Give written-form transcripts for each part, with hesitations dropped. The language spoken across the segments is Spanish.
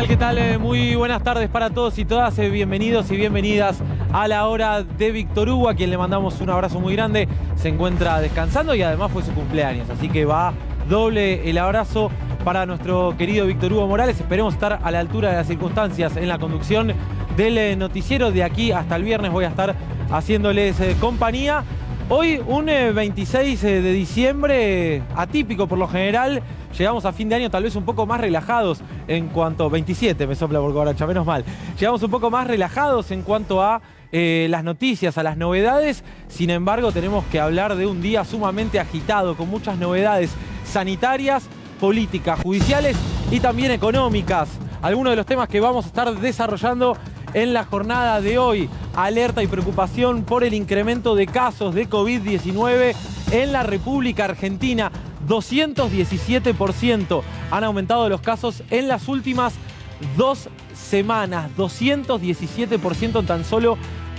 tal? ¿Qué tal? Muy buenas tardes para todos y todas. Bienvenidos y bienvenidas a la hora de Víctor Hugo, a quien le mandamos un abrazo muy grande. Se encuentra descansando y además fue su cumpleaños, así que va doble el abrazo para nuestro querido Víctor Hugo Morales. Esperemos estar a la altura de las circunstancias en la conducción del noticiero. De aquí hasta el viernes voy a estar haciéndoles compañía. Hoy, un 26 de diciembre, atípico por lo general. Llegamos a fin de año tal vez un poco más relajados en cuanto... 27 me sopla por Cobracha, menos mal. Llegamos un poco más relajados en cuanto a las noticias, a las novedades. Sin embargo, tenemos que hablar de un día sumamente agitado, con muchas novedades sanitarias, políticas, judiciales y también económicas. Algunos de los temas que vamos a estar desarrollando en la jornada de hoy. Alerta y preocupación por el incremento de casos de COVID-19 en la República Argentina. 217% han aumentado los casos en las últimas 2 semanas. 217% en tan solo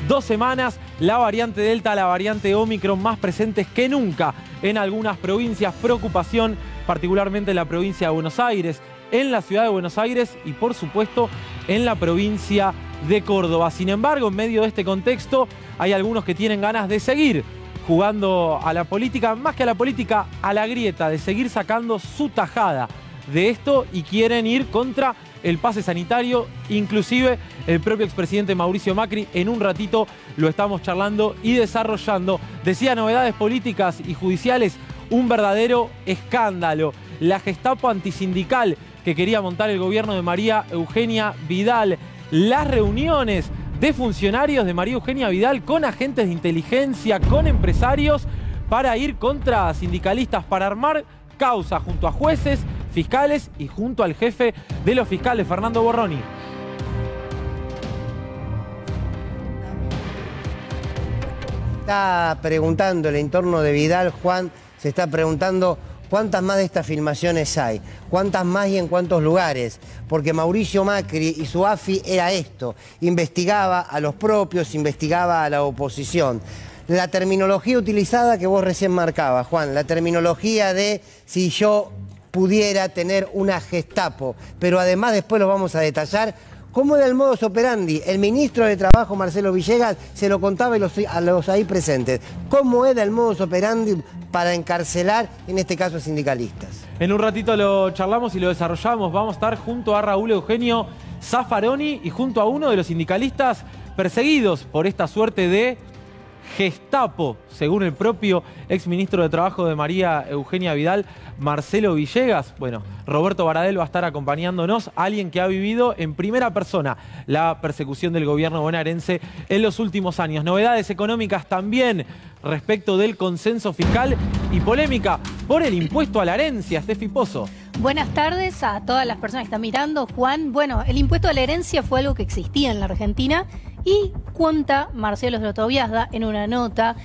2 semanas. La variante Delta, la variante Omicron, más presentes que nunca en algunas provincias. Preocupación particularmente en la provincia de Buenos Aires, en la ciudad de Buenos Aires y por supuesto en la provincia de Córdoba. Sin embargo, en medio de este contexto hay algunos que tienen ganas de seguir jugando a la política, más que a la política, a la grieta, de seguir sacando su tajada de esto y quieren ir contra el pase sanitario. Inclusive el propio expresidente Mauricio Macri, en un ratito lo estamos charlando y desarrollando. Decía novedades políticas y judiciales, un verdadero escándalo. La Gestapo antisindical que quería montar el gobierno de María Eugenia Vidal. Las reuniones de funcionarios de María Eugenia Vidal con agentes de inteligencia, con empresarios, para ir contra sindicalistas, para armar causa junto a jueces, fiscales y junto al jefe de los fiscales, Fernando Borroni. Está preguntando el entorno de Vidal, Juan, se está preguntando cuántas más de estas filmaciones hay, cuántas más y en cuántos lugares, porque Mauricio Macri y su AFI era esto, investigaba a los propios, investigaba a la oposición. La terminología utilizada que vos recién marcabas, Juan, la terminología de si yo pudiera tener una Gestapo, pero además después lo vamos a detallar. ¿Cómo era el modus operandi? El ministro de Trabajo, Marcelo Villegas, se lo contaba a los ahí presentes. ¿Cómo era el modus operandi para encarcelar, en este caso, sindicalistas? En un ratito lo charlamos y lo desarrollamos. Vamos a estar junto a Raúl Eugenio Zaffaroni y junto a uno de los sindicalistas perseguidos por esta suerte de Gestapo, según el propio exministro de Trabajo de María Eugenia Vidal, Marcelo Villegas. Bueno, Roberto Baradel va a estar acompañándonos, alguien que ha vivido en primera persona la persecución del gobierno bonaerense en los últimos años. Novedades económicas también respecto del consenso fiscal y polémica por el impuesto a la herencia. Steffi Pozo. Buenas tardes a todas las personas que están mirando. Juan, bueno, el impuesto a la herencia fue algo que existía en la Argentina y cuenta Marcelo Slotoviazda en una nota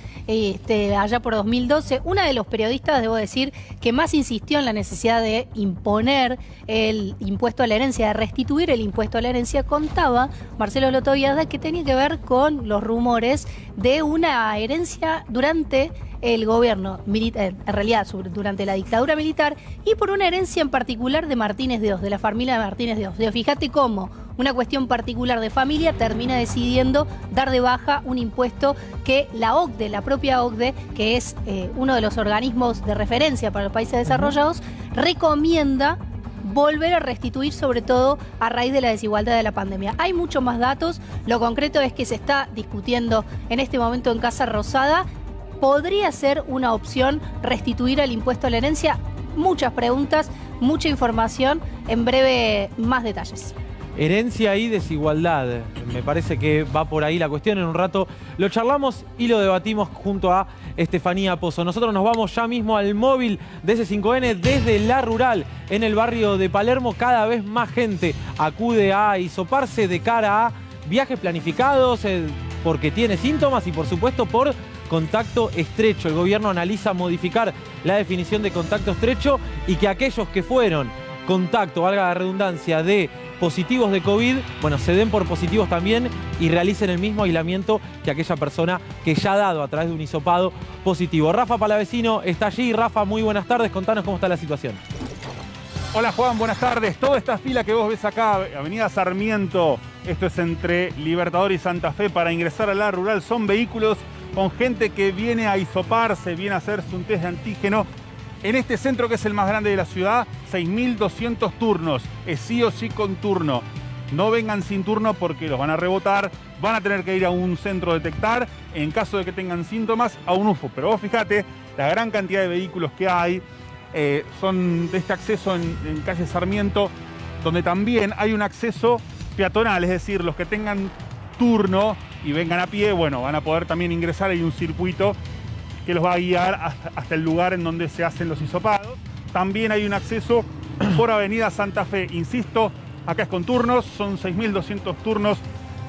allá por 2012. Una de los periodistas, debo decir, que más insistió en la necesidad de imponer el impuesto a la herencia, de restituir el impuesto a la herencia, contaba Marcelo Slotoviazda que tenía que ver con los rumores de una herencia durante el gobierno militar, en realidad durante la dictadura militar, y por una herencia en particular de Martínez de Oz, de la familia de Martínez de Oz. Fíjate cómo una cuestión particular de familia termina decidiendo dar de baja un impuesto que la OCDE, la propia OCDE, que es uno de los organismos de referencia para los países desarrollados, recomienda volver a restituir, sobre todo a raíz de la desigualdad de la pandemia. Hay muchos más datos. Lo concreto es que se está discutiendo en este momento en Casa Rosada. ¿Podría ser una opción restituir el impuesto a la herencia? Muchas preguntas, mucha información. En breve, más detalles. Herencia y desigualdad. Me parece que va por ahí la cuestión. En un rato lo charlamos y lo debatimos junto a Estefanía Pozo. Nosotros nos vamos ya mismo al móvil de C5N desde La Rural, en el barrio de Palermo. Cada vez más gente acude a hisoparse de cara a viajes planificados porque tiene síntomas y por supuesto por contacto estrecho. El gobierno analiza modificar la definición de contacto estrecho y que aquellos que fueron contacto, valga la redundancia, de positivos de COVID, bueno, se den por positivos también y realicen el mismo aislamiento que aquella persona que ya ha dado a través de un hisopado positivo. Rafa Palavecino está allí. Rafa, muy buenas tardes. Contanos cómo está la situación. Hola Juan, buenas tardes. Toda esta fila que vos ves acá, Avenida Sarmiento, esto es entre Libertador y Santa Fe, para ingresar a la rural, son vehículos con gente que viene a hisoparse, viene a hacerse un test de antígeno. En este centro, que es el más grande de la ciudad, 6.200 turnos, es sí o sí con turno. No vengan sin turno porque los van a rebotar, van a tener que ir a un centro a detectar, en caso de que tengan síntomas, a un UFO. Pero vos fíjate, la gran cantidad de vehículos que hay, son de este acceso en calle Sarmiento, donde también hay un acceso peatonal, es decir, los que tengan turno y vengan a pie, bueno, van a poder también ingresar. Hay un circuito que los va a guiar hasta el lugar en donde se hacen los hisopados. También hay un acceso por Avenida Santa Fe, insisto, acá es con turnos, son 6.200 turnos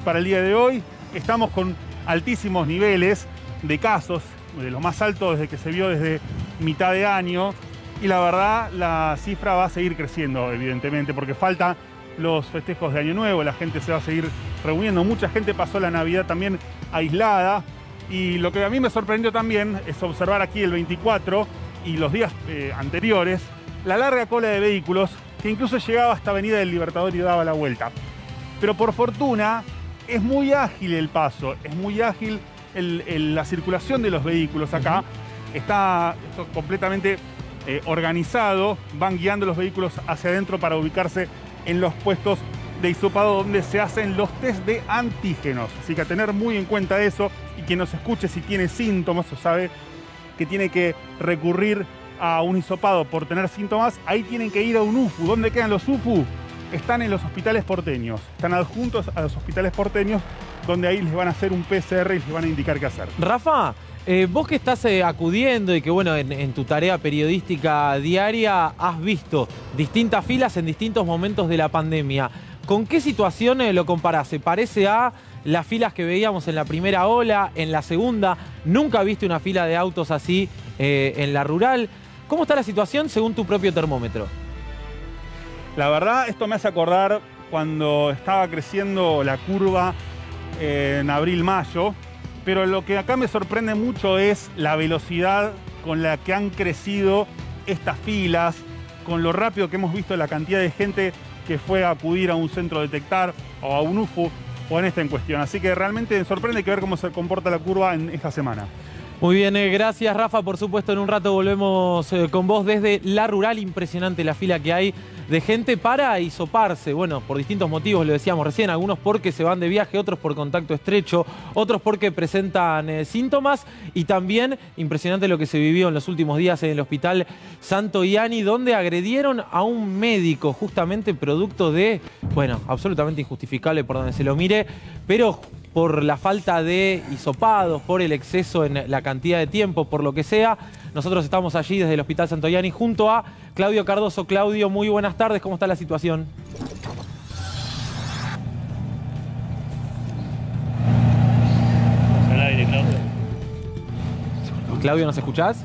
para el día de hoy. Estamos con altísimos niveles de casos, de los más altos desde que se vio desde mitad de año. Y la verdad, la cifra va a seguir creciendo, evidentemente, porque faltan los festejos de Año Nuevo, la gente se va a seguir reuniendo. Mucha gente pasó la Navidad también aislada. Y lo que a mí me sorprendió también es observar aquí el 24 y los días anteriores, la larga cola de vehículos que incluso llegaba hasta Avenida del Libertador y daba la vuelta. Pero por fortuna es muy ágil el paso, es muy ágil la circulación de los vehículos acá. Está esto completamente organizado, van guiando los vehículos hacia adentro para ubicarse en los puestos de hisopado donde se hacen los test de antígenos. Así que a tener muy en cuenta eso, y quien nos escuche si tiene síntomas o sabe que tiene que recurrir a un hisopado por tener síntomas, ahí tienen que ir a un UFU. ¿Dónde quedan los UFU? Están en los hospitales porteños, están adjuntos a los hospitales porteños, donde ahí les van a hacer un PCR y les van a indicar qué hacer. Rafa, vos que estás acudiendo y que bueno, en tu tarea periodística diaria has visto distintas filas en distintos momentos de la pandemia. ¿Con qué situación lo comparás? ¿Se parece a las filas que veíamos en la primera ola, en la segunda? ¿Nunca viste una fila de autos así en la rural? ¿Cómo está la situación según tu propio termómetro? La verdad, esto me hace acordar cuando estaba creciendo la curva en abril-mayo, pero lo que acá me sorprende mucho es la velocidad con la que han crecido estas filas, con lo rápido que hemos visto la cantidad de gente que fue a acudir a un centro a detectar o a un UFO o en esta en cuestión. Así que realmente me sorprende ver cómo se comporta la curva en esta semana. Muy bien, gracias Rafa. Por supuesto, en un rato volvemos con vos desde la rural. Impresionante la fila que hay de gente para hisoparse. Bueno, por distintos motivos, lo decíamos recién. Algunos porque se van de viaje, otros por contacto estrecho, otros porque presentan síntomas. Y también impresionante lo que se vivió en los últimos días en el Hospital Santo Iani, donde agredieron a un médico, justamente producto de, bueno, absolutamente injustificable por donde se lo mire, pero por la falta de hisopados, por el exceso en la cantidad de tiempo, por lo que sea. Nosotros estamos allí desde el Hospital Santo Iani junto a Claudio Cardoso. Claudio, muy buenas tardes. ¿Cómo está la situación? Al aire, Claudio. Claudio, ¿nos escuchás?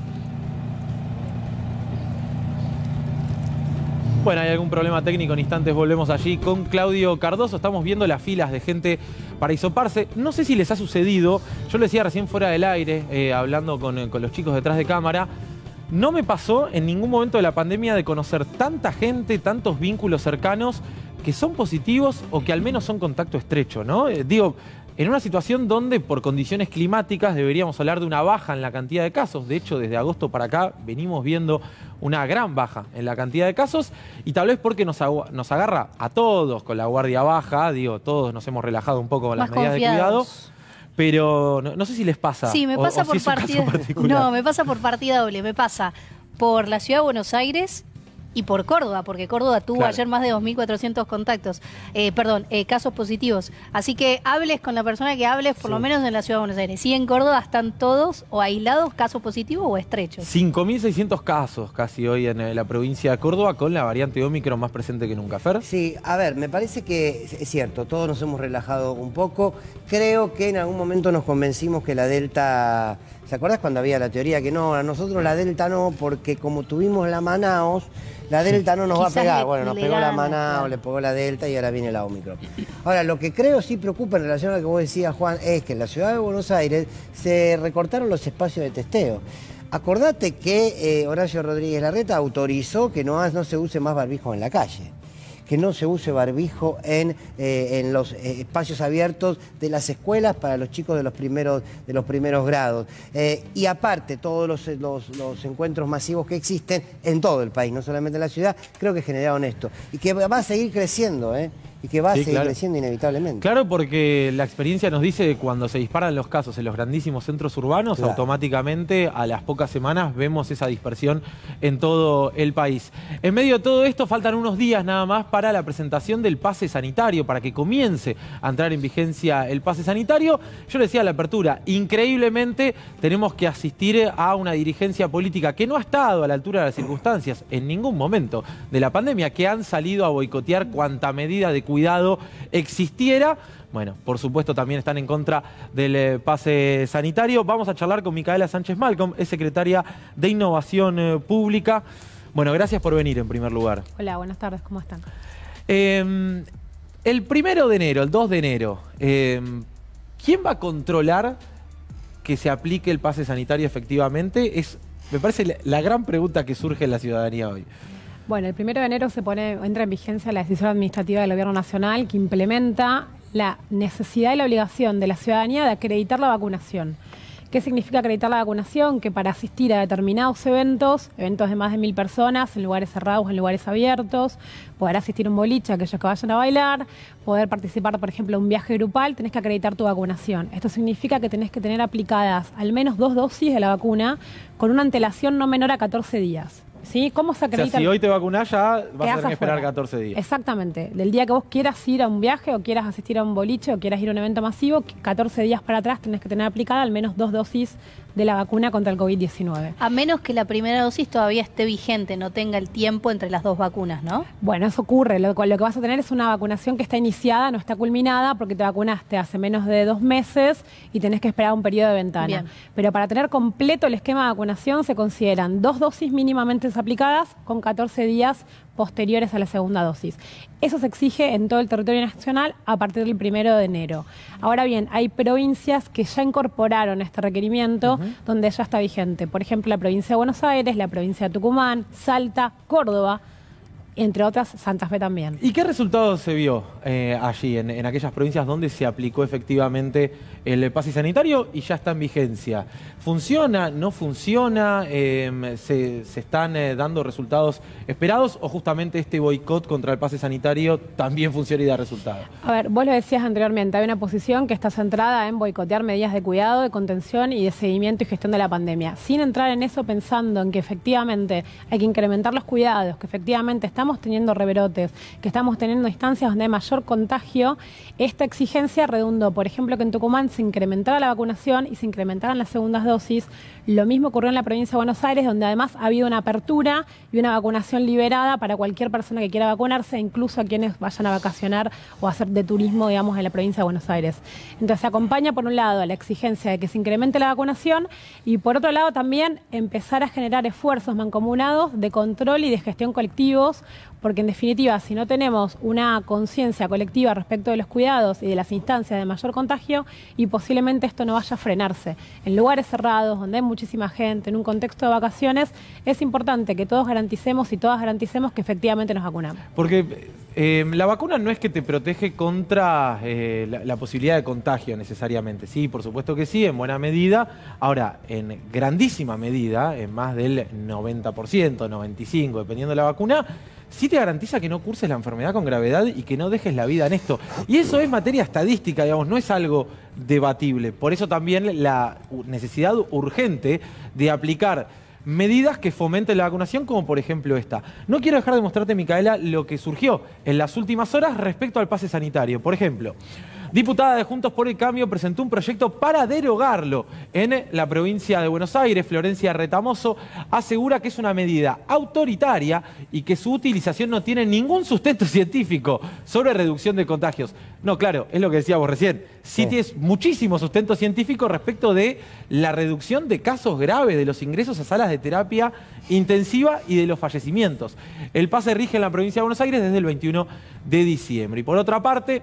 Bueno, hay algún problema técnico, en instantes volvemos allí con Claudio Cardoso. Estamos viendo las filas de gente para hisoparse. No sé si les ha sucedido, yo lo decía recién fuera del aire, hablando con los chicos detrás de cámara, no me pasó en ningún momento de la pandemia de conocer tanta gente, tantos vínculos cercanos que son positivos o que al menos son contacto estrecho, ¿no? Digo, en una situación donde por condiciones climáticas deberíamos hablar de una baja en la cantidad de casos. De hecho, desde agosto para acá venimos viendo una gran baja en la cantidad de casos y tal vez porque nos agarra a todos con la guardia baja. Digo, todos nos hemos relajado un poco con las medidas de cuidado. Pero no sé si les pasa. Sí, me pasa por partida. No, me pasa por partida doble. Me pasa por la ciudad de Buenos Aires y por Córdoba, porque Córdoba tuvo ayer más de 2.400 contactos, casos positivos. Así que hables con la persona que hables, por lo menos en la ciudad de Buenos Aires. Sí, en Córdoba están todos o aislados, casos positivos o estrechos. 5.600 casos casi hoy en la provincia de Córdoba, con la variante Omicron más presente que nunca. ¿Fer? Sí, a ver, me parece que es cierto, todos nos hemos relajado un poco. Creo que en algún momento nos convencimos que la Delta... ¿Se acuerdas cuando había la teoría que no, a nosotros la Delta no, porque como tuvimos la Manaos, la Delta no nos va a pegar? Bueno, nos pegó la Manaos, le pegó la Delta y ahora viene la Omicron. Ahora, lo que creo sí preocupa en relación a lo que vos decías, Juan, es que en la ciudad de Buenos Aires se recortaron los espacios de testeo. Acordate que Horacio Rodríguez Larreta autorizó que no se use más barbijo en la calle, que no se use barbijo en los espacios abiertos de las escuelas para los chicos de los primeros grados. Y aparte, todos los encuentros masivos que existen en todo el país, no solamente en la ciudad, creo que generaron esto. Y que va a seguir creciendo, y que va a seguir creciendo inevitablemente. Claro, porque la experiencia nos dice que cuando se disparan los casos en los grandísimos centros urbanos, automáticamente a las pocas semanas vemos esa dispersión en todo el país. En medio de todo esto faltan unos días nada más para la presentación del pase sanitario, para que comience a entrar en vigencia el pase sanitario. Yo le decía a la apertura, increíblemente tenemos que asistir a una dirigencia política que no ha estado a la altura de las circunstancias en ningún momento de la pandemia, que han salido a boicotear cuanta medida de cuidado existiera. Bueno, por supuesto también están en contra del pase sanitario. Vamos a charlar con Micaela Sánchez Malcom, es secretaria de Innovación Pública. Bueno, gracias por venir en primer lugar. Hola, buenas tardes, ¿cómo están? El 1 de enero, el 2 de enero, ¿quién va a controlar que se aplique el pase sanitario efectivamente? Me parece la gran pregunta que surge en la ciudadanía hoy. Bueno, el 1 de enero entra en vigencia la decisión administrativa del Gobierno Nacional que implementa la necesidad y la obligación de la ciudadanía de acreditar la vacunación. ¿Qué significa acreditar la vacunación? Que para asistir a determinados eventos de más de 1000 personas, en lugares cerrados, en lugares abiertos, poder asistir a un boliche, aquellos que vayan a bailar, poder participar, por ejemplo, en un viaje grupal, tenés que acreditar tu vacunación. Esto significa que tenés que tener aplicadas al menos 2 dosis de la vacuna con una antelación no menor a 14 días. ¿Sí? ¿Cómo se acredita? O sea, si hoy te vacunás ya vas a tener que esperar afuera. 14 días. Exactamente. Del día que vos quieras ir a un viaje o quieras asistir a un boliche o quieras ir a un evento masivo, 14 días para atrás tenés que tener aplicada al menos 2 dosis de la vacuna contra el COVID-19. A menos que la primera dosis todavía esté vigente, no tenga el tiempo entre las 2 vacunas, ¿no? Bueno, eso ocurre. Lo que vas a tener es una vacunación que está iniciada, no está culminada, porque te vacunaste hace menos de 2 meses y tenés que esperar un periodo de ventana. Bien. Pero para tener completo el esquema de vacunación se consideran 2 dosis mínimamente aplicadas con 14 días posteriores a la segunda dosis. Eso se exige en todo el territorio nacional a partir del 1 de enero. Ahora bien, hay provincias que ya incorporaron este requerimiento donde ya está vigente. Por ejemplo, la provincia de Buenos Aires, la provincia de Tucumán, Salta, Córdoba, entre otras Santa Fe también. ¿Y qué resultados se vio allí, en aquellas provincias donde se aplicó efectivamente el pase sanitario y ya está en vigencia? ¿Funciona? ¿No funciona? ¿Se están dando resultados esperados o justamente este boicot contra el pase sanitario también funciona y da resultados? A ver, vos lo decías anteriormente, hay una posición que está centrada en boicotear medidas de cuidado, de contención y de seguimiento y gestión de la pandemia. Sin entrar en eso pensando en que efectivamente hay que incrementar los cuidados, que efectivamente estamos teniendo rebrotes, que estamos teniendo instancias donde hay mayor contagio, esta exigencia redundó, por ejemplo, que en Tucumán se incrementara la vacunación y se incrementaran las segundas dosis. Lo mismo ocurrió en la provincia de Buenos Aires, donde además ha habido una apertura y una vacunación liberada para cualquier persona que quiera vacunarse, incluso a quienes vayan a vacacionar o a hacer de turismo, digamos, en la provincia de Buenos Aires. Entonces se acompaña, por un lado, a la exigencia de que se incremente la vacunación y, por otro lado, también empezar a generar esfuerzos mancomunados de control y de gestión colectivos, porque en definitiva, si no tenemos una conciencia colectiva respecto de los cuidados y de las instancias de mayor contagio, y posiblemente esto no vaya a frenarse. En lugares cerrados, donde hay muchísima gente, en un contexto de vacaciones, es importante que todos garanticemos y todas garanticemos que efectivamente nos vacunamos. Porque la vacuna no es que te protege contra la posibilidad de contagio necesariamente. Sí, por supuesto que sí, en buena medida. Ahora, en grandísima medida, en más del 90%, 95%, dependiendo de la vacuna, sí te garantiza que no curses la enfermedad con gravedad y que no dejes la vida en esto. Y eso es materia estadística, digamos, no es algo debatible. Por eso también la necesidad urgente de aplicar medidas que fomenten la vacunación, como por ejemplo esta. No quiero dejar de mostrarte, Micaela, lo que surgió en las últimas horas respecto al pase sanitario. Por ejemplo, diputada de Juntos por el Cambio presentó un proyecto para derogarlo en la provincia de Buenos Aires. Florencia Retamoso asegura que es una medida autoritaria y que su utilización no tiene ningún sustento científico sobre reducción de contagios. No, claro, es lo que decíamos recién. Sí tienes muchísimo sustento científico respecto de la reducción de casos graves, de los ingresos a salas de terapia intensiva y de los fallecimientos. El pase rige en la provincia de Buenos Aires desde el 21 de diciembre. Y por otra parte,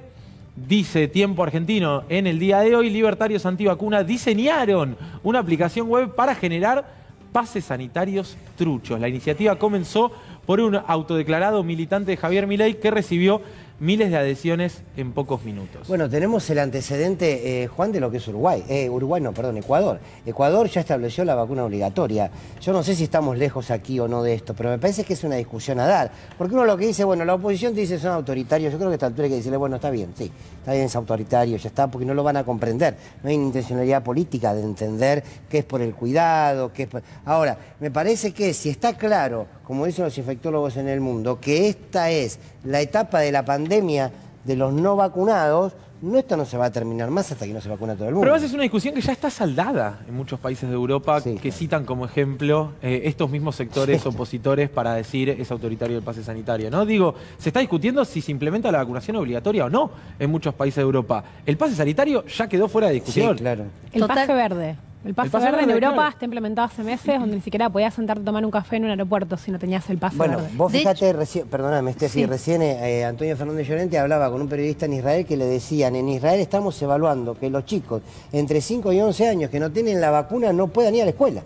dice Tiempo Argentino, en el día de hoy, libertarios antivacuna diseñaron una aplicación web para generar pases sanitarios truchos. La iniciativa comenzó por un autodeclarado militante de Javier Milei que recibió miles de adhesiones en pocos minutos. Bueno, tenemos el antecedente, Juan, de lo que es Uruguay. Ecuador. Ecuador ya estableció la vacuna obligatoria. Yo no sé si estamos lejos aquí o no de esto, pero me parece que es una discusión a dar. Porque uno lo que dice, bueno, la oposición te dice son autoritarios. Yo creo que a esta altura hay que decirle, bueno, está bien, sí, está bien, es autoritario, ya está, porque no lo van a comprender. No hay intencionalidad política de entender qué es por el cuidado, qué es por... Ahora, me parece que si está claro, como dicen los infectólogos en el mundo, que esta es la etapa de la pandemia de los no vacunados, esto no se va a terminar más hasta que no se vacuna todo el mundo. Pero además es una discusión que ya está saldada en muchos países de Europa, sí, que citan como ejemplo estos mismos sectores opositores para decir es autoritario el pase sanitario, ¿no? Digo, se está discutiendo si se implementa la vacunación obligatoria o no en muchos países de Europa. El pase sanitario ya quedó fuera de discusión. Sí, claro. El pase verde. El pase verde en Europa está implementado hace meses, donde ni siquiera podías sentarte a tomar un café en un aeropuerto si no tenías el pase verde. Bueno, vos fíjate, perdóname, Steffi, recién Antonio Fernández Llorente hablaba con un periodista en Israel que le decían, en Israel estamos evaluando que los chicos entre 5 y 11 años que no tienen la vacuna no puedan ir a la escuela.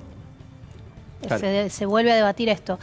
Claro. Se vuelve a debatir esto.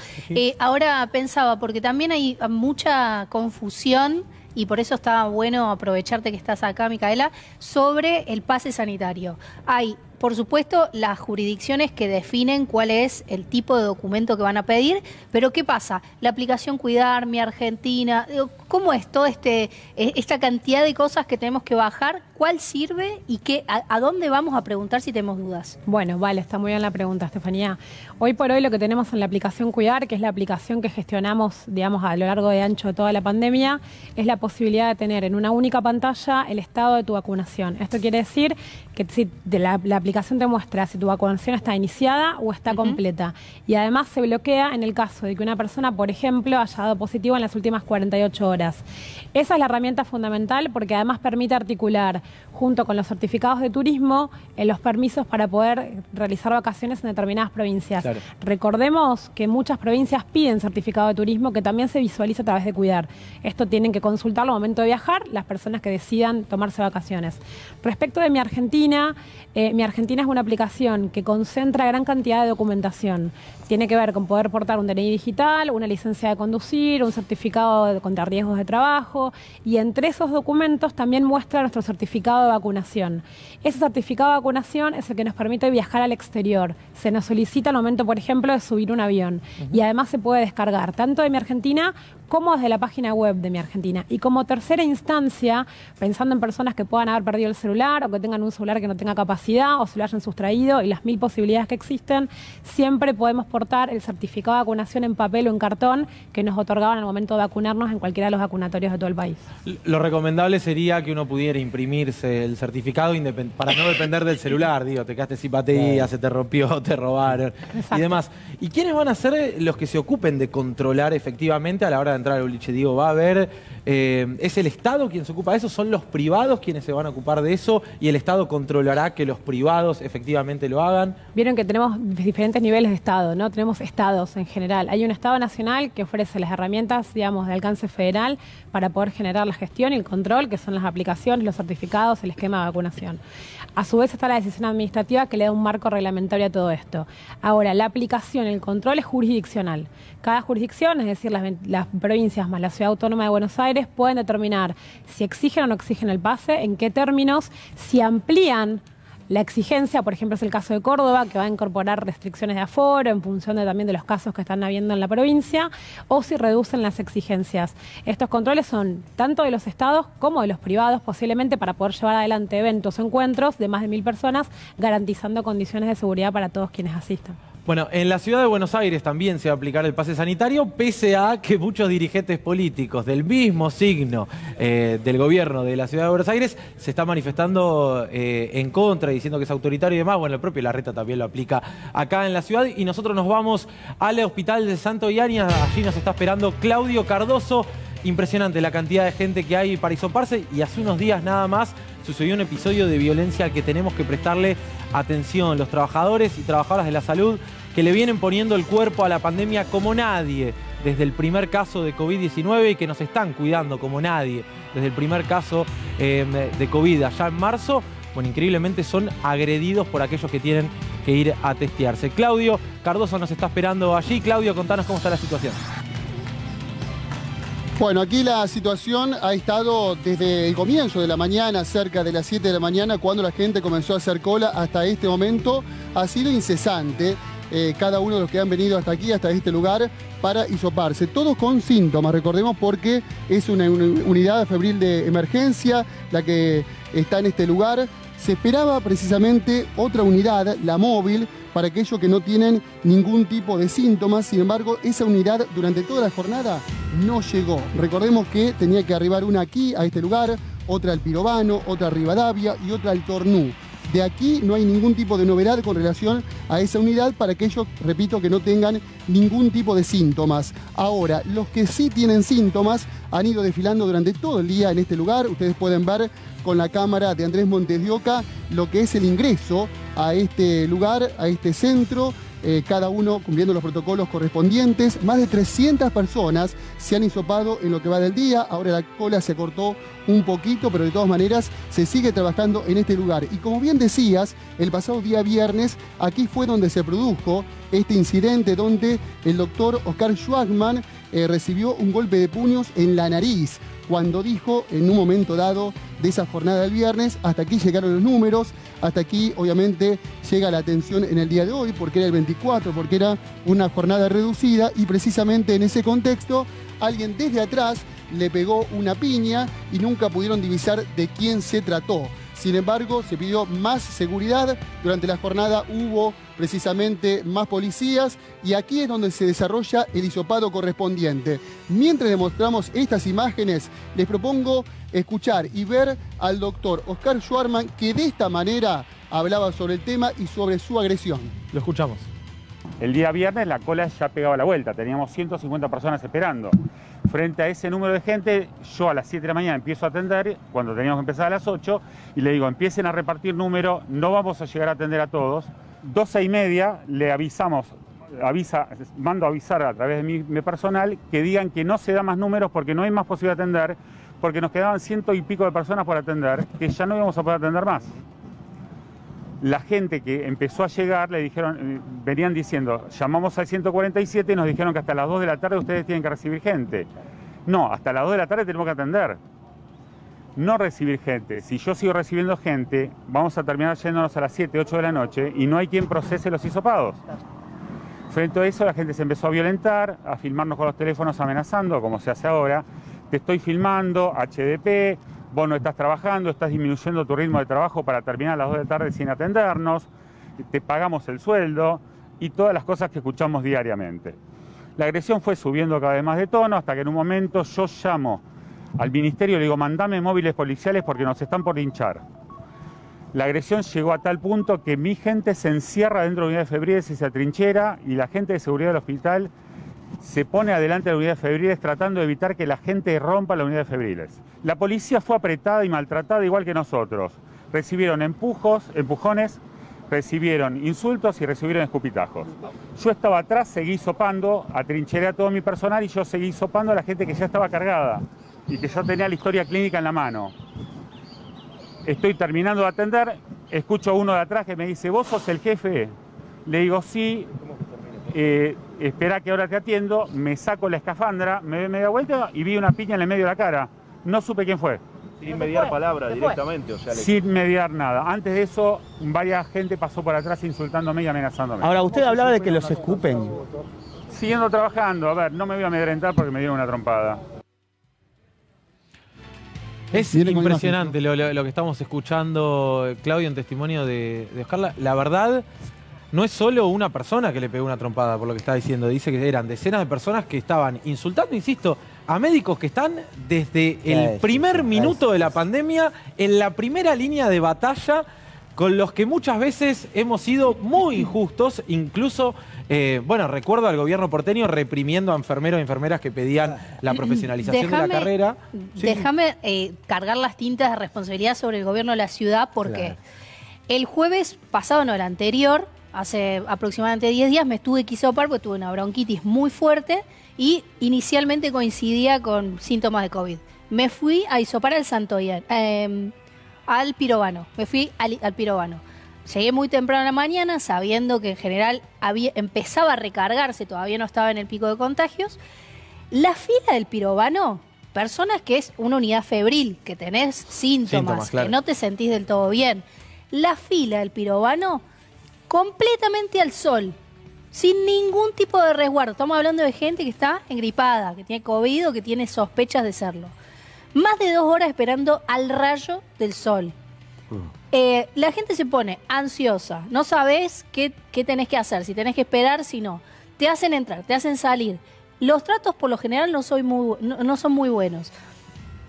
Ahora pensaba, porque también hay mucha confusión, y por eso estaba bueno aprovecharte que estás acá, Micaela, sobre el pase sanitario. Hay, por supuesto, las jurisdicciones que definen cuál es el tipo de documento que van a pedir, pero ¿qué pasa? La aplicación Cuidar, Mi Argentina, ¿cómo es toda esta cantidad de cosas que tenemos que bajar? ¿Cuál sirve y a dónde vamos a preguntar si tenemos dudas? Bueno, vale, está muy bien la pregunta, Estefanía. Hoy por hoy lo que tenemos en la aplicación Cuidar, que es la aplicación que gestionamos, digamos, a lo largo de ancho de toda la pandemia, es la posibilidad de tener en una única pantalla el estado de tu vacunación. Esto quiere decir que si la aplicación te muestra si tu vacunación está iniciada o está completa. Y además se bloquea en el caso de que una persona, por ejemplo, haya dado positivo en las últimas 48 horas. Esa es la herramienta fundamental porque además permite articular junto con los certificados de turismo los permisos para poder realizar vacaciones en determinadas provincias. Claro. Recordemos que muchas provincias piden certificado de turismo que también se visualiza a través de Cuidar. Esto tienen que consultarlo al momento de viajar las personas que decidan tomarse vacaciones. Respecto de Mi Argentina es una aplicación que concentra gran cantidad de documentación. Tiene que ver con poder portar un DNI digital, una licencia de conducir, un certificado contra riesgos de trabajo, y entre esos documentos también muestra nuestro certificado de vacunación. Ese certificado de vacunación es el que nos permite viajar al exterior. Se nos solicita al momento, por ejemplo, de subir un avión. Y además se puede descargar tanto de Mi Argentina como desde la página web de Mi Argentina. Y como tercera instancia, pensando en personas que puedan haber perdido el celular o que tengan un celular que no tenga capacidad o se lo hayan sustraído y las 1000 posibilidades que existen, siempre podemos portar el certificado de vacunación en papel o en cartón que nos otorgaban al momento de vacunarnos en cualquiera de los vacunatorios de todo el país. Lo recomendable sería que uno pudiera imprimirse el certificado para no depender del celular. Digo, te quedaste sin batería, se te rompió, te robaron. Exacto. Y demás. ¿Y quiénes van a ser los que se ocupen de controlar efectivamente a la hora de entrar al boliche? Digo, va a haber... ¿es el Estado quien se ocupa de eso? ¿Son los privados quienes se van a ocupar de eso? ¿Y el Estado controlará que los privados efectivamente lo hagan? Vieron que tenemos diferentes niveles de Estado, ¿no? Tenemos estados en general. Hay un Estado nacional que ofrece las herramientas, digamos, de alcance federal para poder generar la gestión y el control, que son las aplicaciones, los certificados, el esquema de vacunación. A su vez está la decisión administrativa que le da un marco reglamentario a todo esto. Ahora, la aplicación, el control es jurisdiccional. Cada jurisdicción, es decir, las provincias más la Ciudad Autónoma de Buenos Aires, pueden determinar si exigen o no exigen el pase, en qué términos, si amplían la exigencia, por ejemplo, es el caso de Córdoba, que va a incorporar restricciones de aforo en función también de los casos que están habiendo en la provincia, o si reducen las exigencias. Estos controles son tanto de los estados como de los privados, posiblemente para poder llevar adelante eventos o encuentros de más de 1000 personas, garantizando condiciones de seguridad para todos quienes asistan. Bueno, en la ciudad de Buenos Aires también se va a aplicar el pase sanitario, pese a que muchos dirigentes políticos del mismo signo del gobierno de la ciudad de Buenos Aires se están manifestando en contra, diciendo que es autoritario y demás. Bueno, el propio Larreta también lo aplica acá en la ciudad. Y nosotros nos vamos al Hospital de Santo Iania. Allí nos está esperando Claudio Cardoso. Impresionante la cantidad de gente que hay para hisoparse, y hace unos días nada más sucedió un episodio de violencia al que tenemos que prestarle atención. Los trabajadores y trabajadoras de la salud que le vienen poniendo el cuerpo a la pandemia como nadie desde el primer caso de COVID-19 y que nos están cuidando como nadie desde el primer caso de COVID allá en marzo. Bueno, increíblemente son agredidos por aquellos que tienen que ir a testearse. Claudio Cardoso nos está esperando allí. Claudio, contanos cómo está la situación. Bueno, aquí la situación ha estado desde el comienzo de la mañana, cerca de las 7 de la mañana, cuando la gente comenzó a hacer cola, hasta este momento. Ha sido incesante cada uno de los que han venido hasta aquí, hasta este lugar, para hisoparse. Todos con síntomas, recordemos, porque es una unidad febril de emergencia la que está en este lugar. Se esperaba precisamente otra unidad, la móvil, para aquellos que no tienen ningún tipo de síntomas. Sin embargo, esa unidad durante toda la jornada no llegó. Recordemos que tenía que arribar una aquí, a este lugar, otra al Pirovano, otra a Rivadavia y otra al Tornú. De aquí no hay ningún tipo de novedad con relación a esa unidad para aquellos, repito, que no tengan ningún tipo de síntomas. Ahora, los que sí tienen síntomas han ido desfilando durante todo el día en este lugar. Ustedes pueden ver con la cámara de Andrés Montes de Oca lo que es el ingreso a este lugar, a este centro. Cada uno cumpliendo los protocolos correspondientes. Más de 300 personas se han hisopado en lo que va del día. Ahora la cola se cortó un poquito, pero de todas maneras se sigue trabajando en este lugar. Y como bien decías, el pasado día viernes, aquí fue donde se produjo este incidente donde el doctor Oscar Schwagman recibió un golpe de puños en la nariz, cuando dijo en un momento dado de esa jornada del viernes: hasta aquí llegaron los números, hasta aquí obviamente llega la atención en el día de hoy, porque era el 24, porque era una jornada reducida, y precisamente en ese contexto alguien desde atrás le pegó una piña y nunca pudieron divisar de quién se trató. Sin embargo, se pidió más seguridad. Durante la jornada hubo precisamente más policías y aquí es donde se desarrolla el hisopado correspondiente. Mientras demostramos estas imágenes, les propongo escuchar y ver al doctor Oscar Schwagman, que de esta manera hablaba sobre el tema y sobre su agresión. Lo escuchamos. El día viernes la cola ya pegaba la vuelta, teníamos 150 personas esperando. Frente a ese número de gente, yo a las 7 de la mañana empiezo a atender, cuando teníamos que empezar a las 8, y le digo: empiecen a repartir número, no vamos a llegar a atender a todos. 12:30 le avisamos, mando a avisar a través de mi personal que digan que no se da más números porque no hay más posibilidad de atender, porque nos quedaban 100 y pico de personas por atender, que ya no íbamos a poder atender más. La gente que empezó a llegar le dijeron, venían diciendo: llamamos al 147 y nos dijeron que hasta las 2 de la tarde ustedes tienen que recibir gente. No, hasta las 2 de la tarde tenemos que atender. No recibir gente. Si yo sigo recibiendo gente, vamos a terminar yéndonos a las 7, 8 de la noche y no hay quien procese los hisopados. Frente a eso, la gente se empezó a violentar, a filmarnos con los teléfonos amenazando, como se hace ahora. Te estoy filmando, HDP, vos no estás trabajando, estás disminuyendo tu ritmo de trabajo para terminar a las 2 de la tarde sin atendernos, te pagamos el sueldo y todas las cosas que escuchamos diariamente. La agresión fue subiendo cada vez más de tono hasta que en un momento yo llamo al ministerio y le digo: mandame móviles policiales porque nos están por linchar. La agresión llegó a tal punto que mi gente se encierra dentro de la unidad de febriles y se atrinchera, y la gente de seguridad del hospital se pone adelante de la unidad de febriles tratando de evitar que la gente rompa la unidad de febriles. La policía fue apretada y maltratada igual que nosotros. Recibieron empujones, recibieron insultos y recibieron escupitajos. Yo estaba atrás, seguí hisopando, atrincheré a todo mi personal y yo seguí hisopando a la gente que ya estaba cargada y que yo tenía la historia clínica en la mano. Estoy terminando de atender, escucho a uno de atrás que me dice: ¿vos sos el jefe? Le digo: sí. Espera que ahora te atiendo. Me saco la escafandra, me doy media vuelta y vi una piña en el medio de la cara. No supe quién fue. Sin mediar palabra directamente, o sea, sin mediar nada. Antes de eso, varias gente pasó por atrás insultándome y amenazándome. Ahora, usted hablaba de que los escupen. Siguiendo trabajando, a ver, no me voy a amedrentar porque me dieron una trompada. Es impresionante lo que estamos escuchando, Claudio, en testimonio de Oscar. La verdad, no es solo una persona que le pegó una trompada, por lo que está diciendo. Dice que eran decenas de personas que estaban insultando, insisto, a médicos que están desde el primer minuto de la pandemia en la primera línea de batalla, con los que muchas veces hemos sido muy injustos. Incluso, bueno, recuerdo al gobierno porteño reprimiendo a enfermeros y enfermeras que pedían la profesionalización de la carrera. Déjame cargar las tintas de responsabilidad sobre el gobierno de la ciudad, porque el jueves pasado, no, el anterior, hace aproximadamente 10 días, me estuve que hisopar porque tuve una bronquitis muy fuerte y inicialmente coincidía con síntomas de COVID. Me fui a hisopar al Santoyan, al Pirovano. Me fui al Pirovano. Llegué muy temprano a la mañana, sabiendo que en general empezaba a recargarse, todavía no estaba en el pico de contagios. La fila del pirobano, personas que es una unidad febril, que tenés síntomas, claro, que no te sentís del todo bien. La fila del pirobano completamente al sol, sin ningún tipo de resguardo. Estamos hablando de gente que está engripada, que tiene COVID o que tiene sospechas de serlo. Más de 2 horas esperando al rayo del sol. La gente se pone ansiosa, no sabés qué tenés que hacer, si tenés que esperar, si no. Te hacen entrar, te hacen salir. Los tratos por lo general no son muy buenos.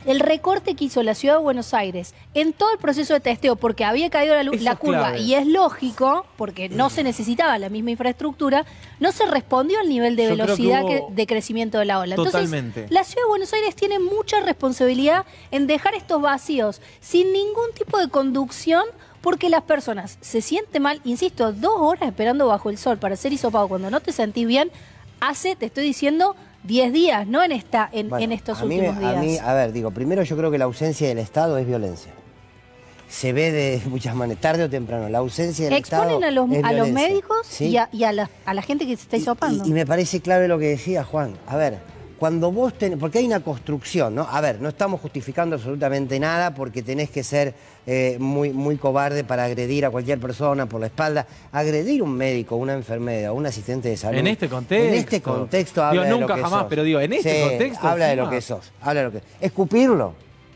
El recorte que hizo la Ciudad de Buenos Aires en todo el proceso de testeo, porque había caído la curva, clave. Y es lógico, porque no se necesitaba la misma infraestructura, no se respondió al nivel de velocidad de crecimiento de la ola. Totalmente. Entonces, la Ciudad de Buenos Aires tiene mucha responsabilidad en dejar estos vacíos sin ningún tipo de conducción, porque las personas se sienten mal, insisto, 2 horas esperando bajo el sol para ser hisopado cuando no te sentís bien, te estoy diciendo, 10 días, no en estos últimos días. A ver, primero yo creo que la ausencia del Estado es violencia. Se ve de muchas maneras, tarde o temprano, la ausencia del Estado es violencia. A los médicos, ¿sí? y a la gente que se está hisopando. Y me parece clave lo que decía Juan. A ver, cuando vos porque hay una construcción, ¿no? A ver, no estamos justificando absolutamente nada porque tenés que ser muy cobarde para agredir a cualquier persona por la espalda. Agredir a un médico, una enfermera, un asistente de salud. En este contexto habla de lo que nunca jamás, sos. pero en este contexto. Habla de lo que sos. Escupirlo.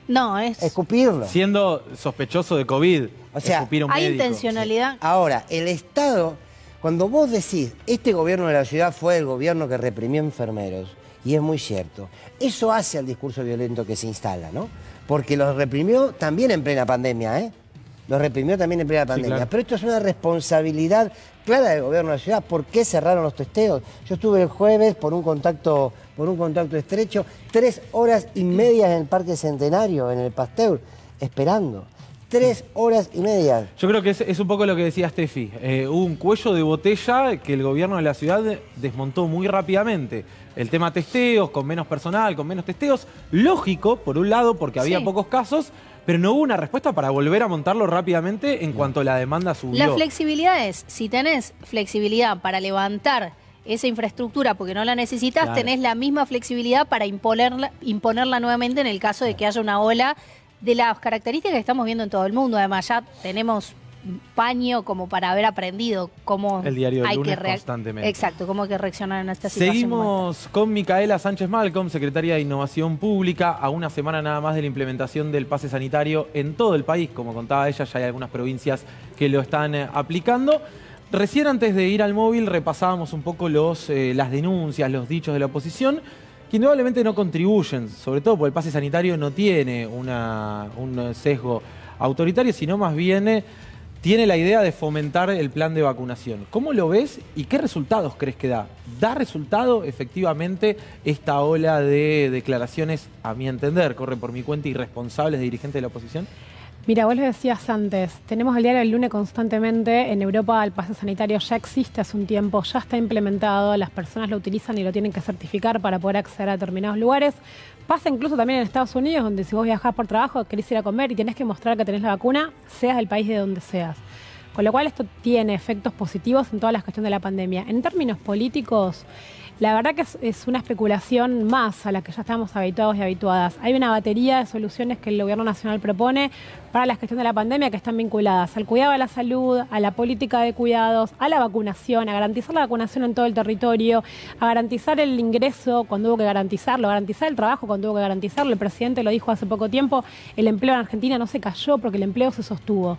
No, es... Escupirlo. Siendo sospechoso de COVID. O sea, escupir a un hay médico. intencionalidad. Sí. Ahora, el Estado, cuando vos decís, este gobierno de la ciudad fue el gobierno que reprimió enfermeros, y es muy cierto, eso hace al discurso violento que se instala, ¿no? Porque los reprimió también en plena pandemia, ¿eh? Los reprimió también en plena pandemia. Sí, claro. Pero esto es una responsabilidad clara del gobierno de la ciudad. ¿Por qué cerraron los testeos? Yo estuve el jueves por un contacto estrecho, 3 horas y media en el Parque Centenario, en el Pasteur, esperando. 3 horas y media. Yo creo que es un poco lo que decía Steffi. Hubo un cuello de botella que el gobierno de la ciudad desmontó muy rápidamente. El tema testeos, con menos personal, con menos testeos. Lógico, por un lado, porque había pocos casos, pero no hubo una respuesta para volver a montarlo rápidamente en cuanto la demanda subió. La flexibilidad es, si tenés flexibilidad para levantar esa infraestructura porque no la necesitas, claro, tenés la misma flexibilidad para imponerla nuevamente en el caso de que haya una ola de las características que estamos viendo en todo el mundo. Además, ya tenemos paño como para haber aprendido cómo el diario del lunes constantemente. Exacto, cómo hay que reaccionar en esta situación. Seguimos con Micaela Sánchez Malcom, secretaria de Innovación Pública, a una semana nada más de la implementación del pase sanitario en todo el país. Como contaba ella, ya hay algunas provincias que lo están aplicando. Recién antes de ir al móvil repasábamos un poco las denuncias, los dichos de la oposición, que indudablemente no contribuyen, sobre todo porque el pase sanitario no tiene un sesgo autoritario, sino más bien tiene la idea de fomentar el plan de vacunación. ¿Cómo lo ves y qué resultados crees que da? ¿Da resultado efectivamente esta ola de declaraciones, a mi entender, corre por mi cuenta, irresponsables de dirigentes de la oposición? Mira, vos lo decías antes, tenemos el diario del lunes constantemente. En Europa el pase sanitario ya existe hace un tiempo, ya está implementado, las personas lo utilizan y lo tienen que certificar para poder acceder a determinados lugares. Pasa incluso también en Estados Unidos, donde si vos viajás por trabajo, querés ir a comer y tenés que mostrar que tenés la vacuna, seas del país de donde seas. Con lo cual esto tiene efectos positivos en toda la cuestión de la pandemia. En términos políticos, la verdad que es una especulación más a la que ya estamos habituados y habituadas. Hay una batería de soluciones que el gobierno nacional propone para la gestión de la pandemia que están vinculadas al cuidado de la salud, a la política de cuidados, a la vacunación, a garantizar la vacunación en todo el territorio, a garantizar el ingreso cuando hubo que garantizarlo, a garantizar el trabajo cuando hubo que garantizarlo. El presidente lo dijo hace poco tiempo, el empleo en Argentina no se cayó porque el empleo se sostuvo.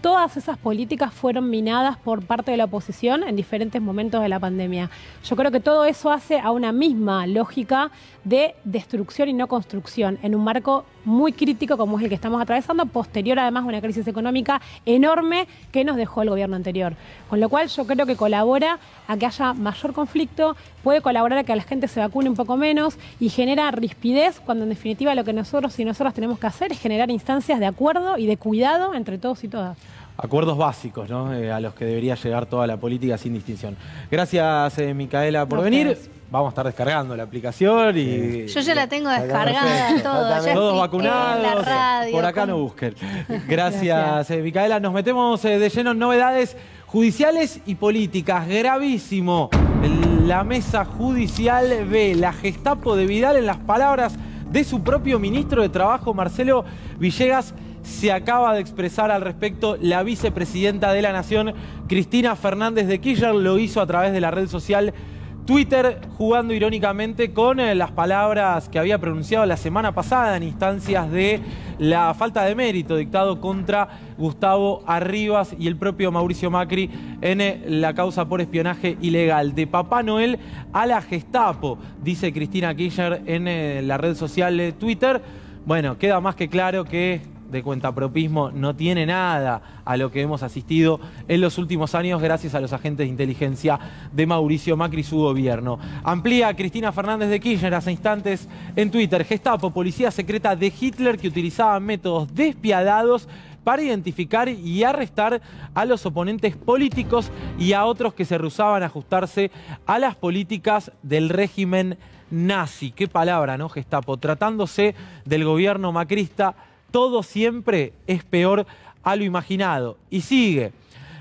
Todas esas políticas fueron minadas por parte de la oposición en diferentes momentos de la pandemia. Yo creo que todo eso hace a una misma lógica de destrucción y no construcción, en un marco muy crítico como es el que estamos atravesando, posterior además a una crisis económica enorme que nos dejó el gobierno anterior. Con lo cual yo creo que colabora a que haya mayor conflicto, puede colaborar a que la gente se vacune un poco menos y genera rispidez, cuando en definitiva lo que nosotros y nosotras tenemos que hacer es generar instancias de acuerdo y de cuidado entre todos y todas. Acuerdos básicos, ¿no? A los que debería llegar toda la política sin distinción. Gracias, Micaela, por venir. vamos a estar descargando la aplicación y... Yo ya la tengo descargada, todo. Ya todos expliqué, vacunados, la radio, por acá no busquen. Gracias, Micaela. Nos metemos de lleno en novedades judiciales y políticas. Gravísimo. La mesa judicial ve la Gestapo de Vidal en las palabras de su propio ministro de Trabajo, Marcelo Villegas. Se acaba de expresar al respecto la vicepresidenta de la Nación, Cristina Fernández de Kirchner. Lo hizo a través de la red social Twitter, jugando irónicamente con las palabras que había pronunciado la semana pasada en instancias de la falta de mérito dictado contra Gustavo Arribas y el propio Mauricio Macri en la causa por espionaje ilegal. De Papá Noel a la Gestapo, dice Cristina Kirchner en la red social Twitter. Bueno, queda más que claro que de cuentapropismo no tiene nada a lo que hemos asistido en los últimos años gracias a los agentes de inteligencia de Mauricio Macri y su gobierno. Amplía Cristina Fernández de Kirchner hace instantes en Twitter. Gestapo, policía secreta de Hitler que utilizaba métodos despiadados para identificar y arrestar a los oponentes políticos y a otros que se rehusaban a ajustarse a las políticas del régimen nazi. Qué palabra, ¿no? Gestapo. Tratándose del gobierno macrista, todo siempre es peor a lo imaginado. Y sigue.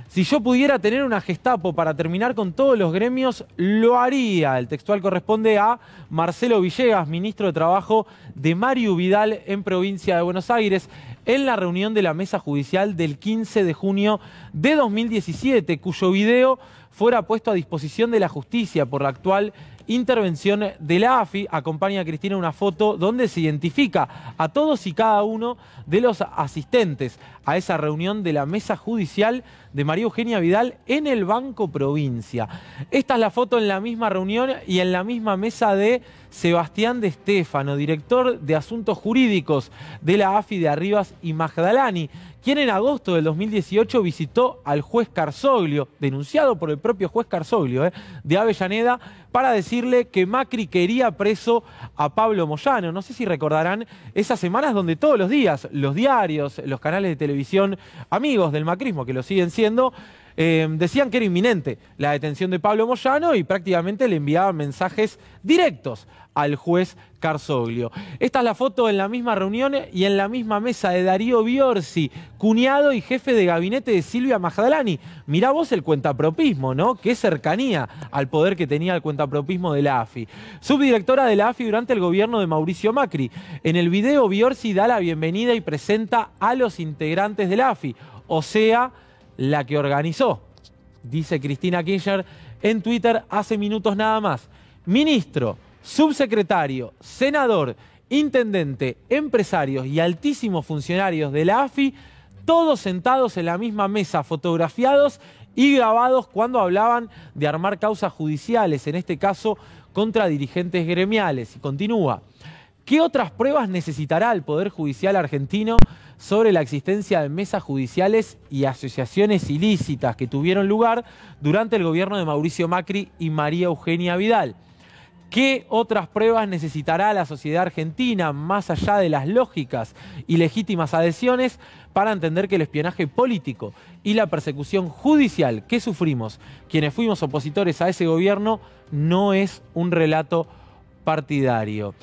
Si yo pudiera tener una Gestapo para terminar con todos los gremios, lo haría. El textual corresponde a Marcelo Villegas, ministro de Trabajo de Mario Vidal en provincia de Buenos Aires, en la reunión de la mesa judicial del 15 de junio de 2017, cuyo video fuera puesto a disposición de la justicia por la actual intervención de la AFI. Acompaña a Cristina una foto donde se identifica a todos y cada uno de los asistentes a esa reunión de la mesa judicial de María Eugenia Vidal en el Banco Provincia. Esta es la foto en la misma reunión y en la misma mesa de Sebastián de Stefano, director de Asuntos Jurídicos de la AFI de Arribas y Magdalani, quien en agosto del 2018 visitó al juez Carzoglio, denunciado por el propio juez Carzoglio, de Avellaneda, para decirle que Macri quería preso a Pablo Moyano. No sé si recordarán esas semanas donde todos los días los diarios, los canales de televisión, amigos del macrismo, que lo siguen siendo, decían que era inminente la detención de Pablo Moyano y prácticamente le enviaban mensajes directos al juez Carzoglio. Esta es la foto en la misma reunión y en la misma mesa de Darío Biorsi, cuñado y jefe de gabinete de Silvia Magdalani. Mirá vos el cuentapropismo, ¿no? Qué cercanía al poder que tenía el cuentapropismo de la AFI. Subdirectora de la AFI durante el gobierno de Mauricio Macri. En el video Biorsi da la bienvenida y presenta a los integrantes de la AFI, o sea, la que organizó, dice Cristina Kirchner en Twitter hace minutos nada más. Ministro, subsecretario, senador, intendente, empresarios y altísimos funcionarios de la AFI, todos sentados en la misma mesa, fotografiados y grabados cuando hablaban de armar causas judiciales, en este caso contra dirigentes gremiales. Y continúa. ¿Qué otras pruebas necesitará el Poder Judicial argentino sobre la existencia de mesas judiciales y asociaciones ilícitas que tuvieron lugar durante el gobierno de Mauricio Macri y María Eugenia Vidal? ¿Qué otras pruebas necesitará la sociedad argentina, más allá de las lógicas y legítimas adhesiones, para entender que el espionaje político y la persecución judicial que sufrimos quienes fuimos opositores a ese gobierno no es un relato partidario?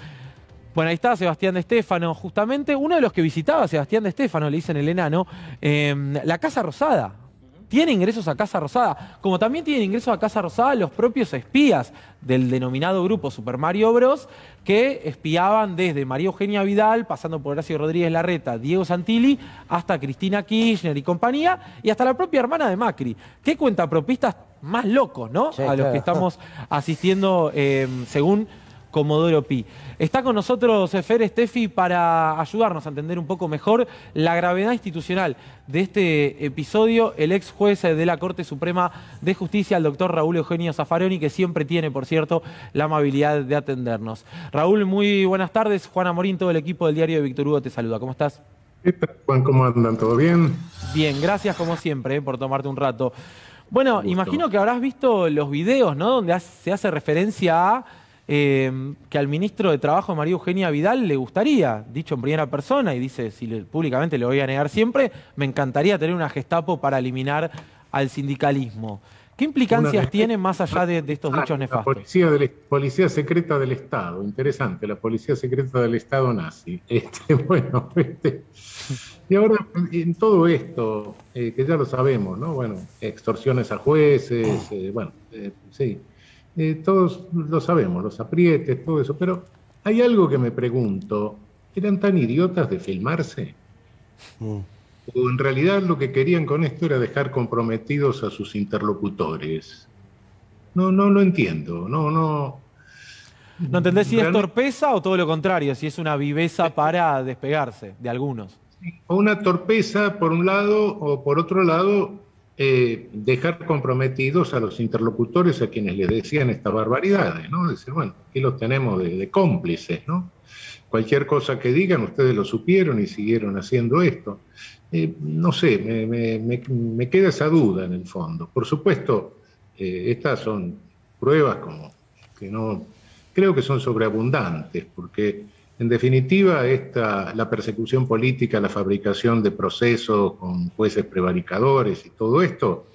Bueno, ahí está Sebastián de Stefano, justamente uno de los que visitaba a Sebastián de Stefano, le dicen el enano, la Casa Rosada. Tiene ingresos a Casa Rosada, como también tienen ingresos a Casa Rosada los propios espías del denominado grupo Super Mario Bros, que espiaban desde María Eugenia Vidal, pasando por Horacio Rodríguez Larreta, Diego Santilli, hasta Cristina Kirchner y compañía, y hasta la propia hermana de Macri. Qué cuentapropistas más locos, ¿no? Sí, a los que estamos asistiendo según Comodoro Pi. Está con nosotros Fer Steffi para ayudarnos a entender un poco mejor la gravedad institucional de este episodio. El ex juez de la Corte Suprema de Justicia, el doctor Raúl Eugenio Zaffaroni, que siempre tiene, por cierto, la amabilidad de atendernos. Raúl, muy buenas tardes. Juan Amorín, todo el equipo del diario de Víctor Hugo te saluda. ¿Cómo estás? ¿Qué tal, Juan? ¿Cómo andan? ¿Todo bien? Bien, gracias como siempre por tomarte un rato. Bueno, imagino que habrás visto los videos, ¿no? Donde se hace referencia a que al ministro de Trabajo, María Eugenia Vidal, le gustaría, dicho en primera persona, y dice, públicamente lo voy a negar siempre, me encantaría tener una Gestapo para eliminar al sindicalismo. ¿Qué implicancias tiene más allá de estos dichos nefastos? La policía secreta del Estado, interesante, la policía secreta del Estado nazi. Y ahora en todo esto, que ya lo sabemos, ¿no? Bueno, extorsiones a jueces, todos lo sabemos, los aprietes, todo eso, pero hay algo que me pregunto, ¿eran tan idiotas de filmarse? ¿O en realidad lo que querían con esto era dejar comprometidos a sus interlocutores? No lo entiendo, ¿No entendés si es torpeza o todo lo contrario, si es una viveza para despegarse de algunos? O una torpeza por un lado, o por otro lado, dejar comprometidos a los interlocutores a quienes les decían estas barbaridades, ¿no? Decir, bueno, aquí los tenemos de cómplices, ¿no? Cualquier cosa que digan, ustedes lo supieron y siguieron haciendo esto. No sé, me queda esa duda en el fondo. Por supuesto, estas son pruebas como que no creo que son sobreabundantes, porque en definitiva la persecución política, la fabricación de procesos con jueces prevaricadores y todo esto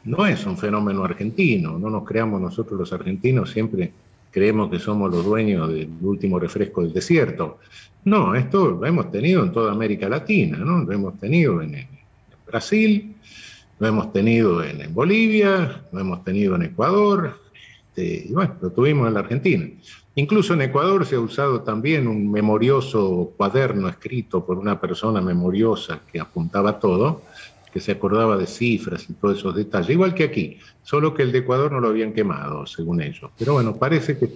no es un fenómeno argentino. No nos creamos nosotros los argentinos, siempre creemos que somos los dueños del último refresco del desierto. No, esto lo hemos tenido en toda América Latina, ¿no? Lo hemos tenido en Brasil, lo hemos tenido en Bolivia, lo hemos tenido en Ecuador, y bueno, lo tuvimos en la Argentina. Incluso en Ecuador se ha usado también un memorioso cuaderno escrito por una persona memoriosa que apuntaba todo, que se acordaba de cifras y todos esos detalles, igual que aquí, solo que el de Ecuador no lo habían quemado, según ellos. Pero bueno, parece que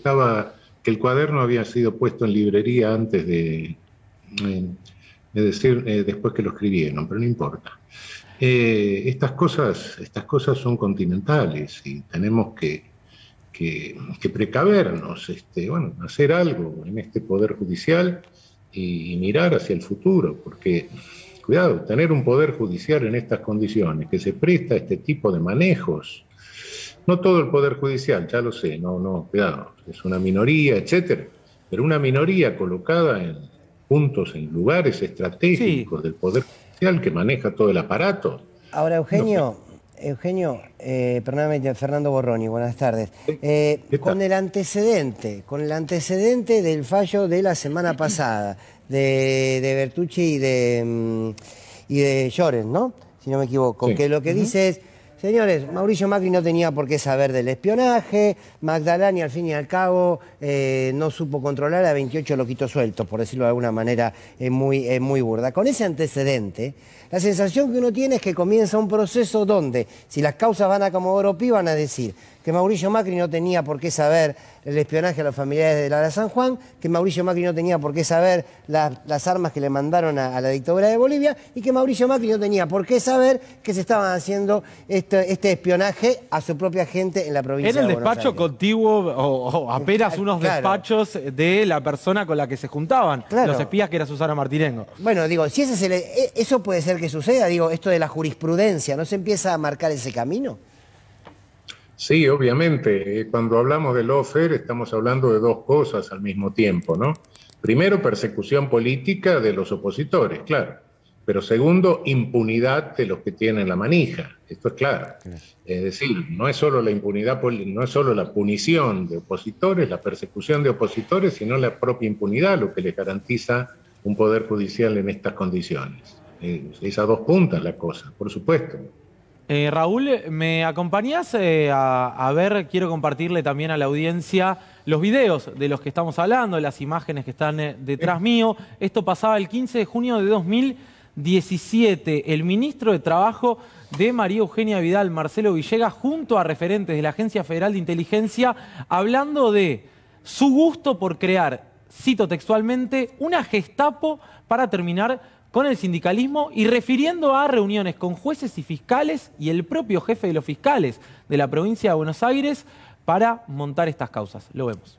el cuaderno había sido puesto en librería antes después que lo escribieron, pero no importa. Estas cosas son continentales y tenemos que precavernos, hacer algo en este Poder Judicial y mirar hacia el futuro, porque, cuidado, tener un Poder Judicial en estas condiciones, que se presta a este tipo de manejos, no todo el Poder Judicial, ya lo sé, cuidado, es una minoría, etcétera, pero una minoría colocada en puntos, en lugares estratégicos del Poder Judicial que maneja todo el aparato. Ahora, Eugenio, perdóname, Fernando Borroni, buenas tardes. Con el antecedente del fallo de la semana pasada, de Bertucci y de Llorens, ¿no? Si no me equivoco, sí. Que lo que dice es, señores, Mauricio Macri no tenía por qué saber del espionaje, Magdalani al fin y al cabo no supo controlar a 28 loquitos sueltos, por decirlo de alguna manera muy burda. Con ese antecedente, la sensación que uno tiene es que comienza un proceso donde, si las causas van a Comodoro Pi, van a decir que Mauricio Macri no tenía por qué saber el espionaje a los familiares de Lara San Juan, que Mauricio Macri no tenía por qué saber las armas que le mandaron a la dictadura de Bolivia, y que Mauricio Macri no tenía por qué saber que se estaban haciendo este espionaje a su propia gente en la provincia de Buenos Aires. ¿Era el despacho contiguo o apenas unos despachos de la persona con la que se juntaban? Los espías, que era Susana Martinengo. Bueno, digo, si eso puede ser que suceda, digo, esto de la jurisprudencia, ¿no se empieza a marcar ese camino? Sí, obviamente. Cuando hablamos de lawfare estamos hablando de dos cosas al mismo tiempo, ¿no? Primero, persecución política de los opositores, claro. Pero segundo, impunidad de los que tienen la manija. Esto es claro. Es decir, no es solo la impunidad, no es solo la punición de opositores, la persecución de opositores, sino la propia impunidad, lo que les garantiza un poder judicial en estas condiciones. Es a dos puntas la cosa, por supuesto. Raúl, ¿me acompañás a ver? Quiero compartirle también a la audiencia los videos de los que estamos hablando, las imágenes que están detrás mío. Esto pasaba el 15 de junio de 2017. El ministro de Trabajo de María Eugenia Vidal, Marcelo Villegas, junto a referentes de la Agencia Federal de Inteligencia, hablando de su gusto por crear, cito textualmente, una Gestapo para terminar con el sindicalismo, y refiriendo a reuniones con jueces y fiscales y el propio jefe de los fiscales de la provincia de Buenos Aires para montar estas causas. Lo vemos.